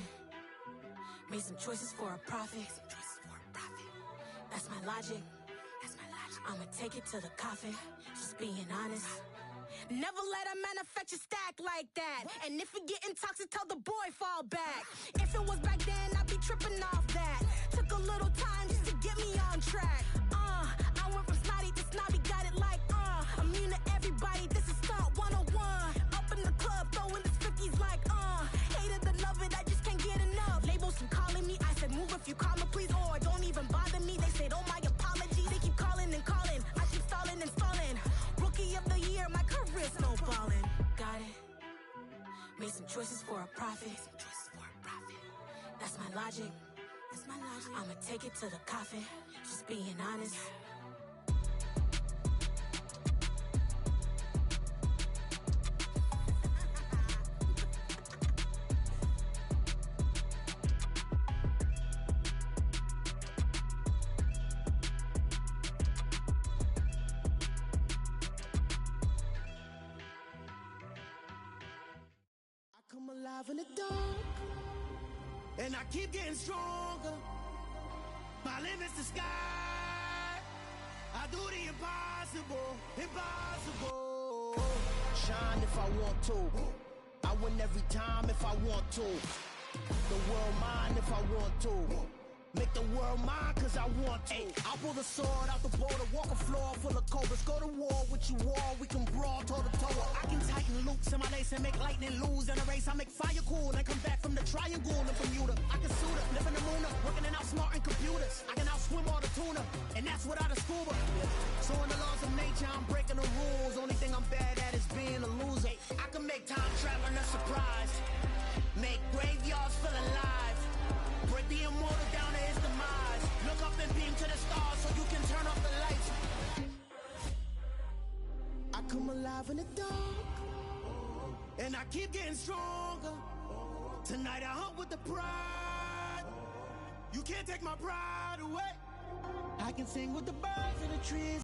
Made some choices for a profit. That's my logic. I'ma take it to the coffin. Just being honest. Never let a manufacture stack like that. And if it getting toxic, tell the boy fall back. If it was back then, I'd be tripping off that. Took a little time just to get me on track. I went from snotty to snobby, got it like immune to everybody, this is stunt 101. Up in the club, throwing the 50s like hate it or love it, I just can't get enough. Labels keep calling me, I said move if you call me please, or don't even bother me. They said oh my apologies, they keep calling and calling. I keep stalling and stalling. Rookie of the year, my career snowballing. Got it. Made some choices for a profit. That's my logic. I'ma take it to the coffin. Just being honest. Come alive in the dark, and I keep getting stronger. My limit's the sky. I do the impossible, impossible. Shine if I want to. I win every time if I want to. The world mine if I want to. Make the world mine cause I want to. I'll pull the sword out the border, walk a floor full of cobras. Go to war with you all, we can brawl toe to toe. I can tighten loops in my lace and make lightning lose in a race. I make fire cool and come back from the triangle in Bermuda. I can suit up, live in the moon up, working and outsmarting computers. I can outswim all the tuna, and that's without a scuba. So in the laws of nature, I'm breaking the rules. Only thing I'm bad at is being a loser. I can make time traveling a surprise. Make graveyards feel alive. Break the immortal down to his demise. Look up and beam to the stars so you can turn off the lights. I come alive in the dark, and I keep getting stronger. Tonight I hunt with the pride. You can't take my pride away. I can sing with the birds in the trees.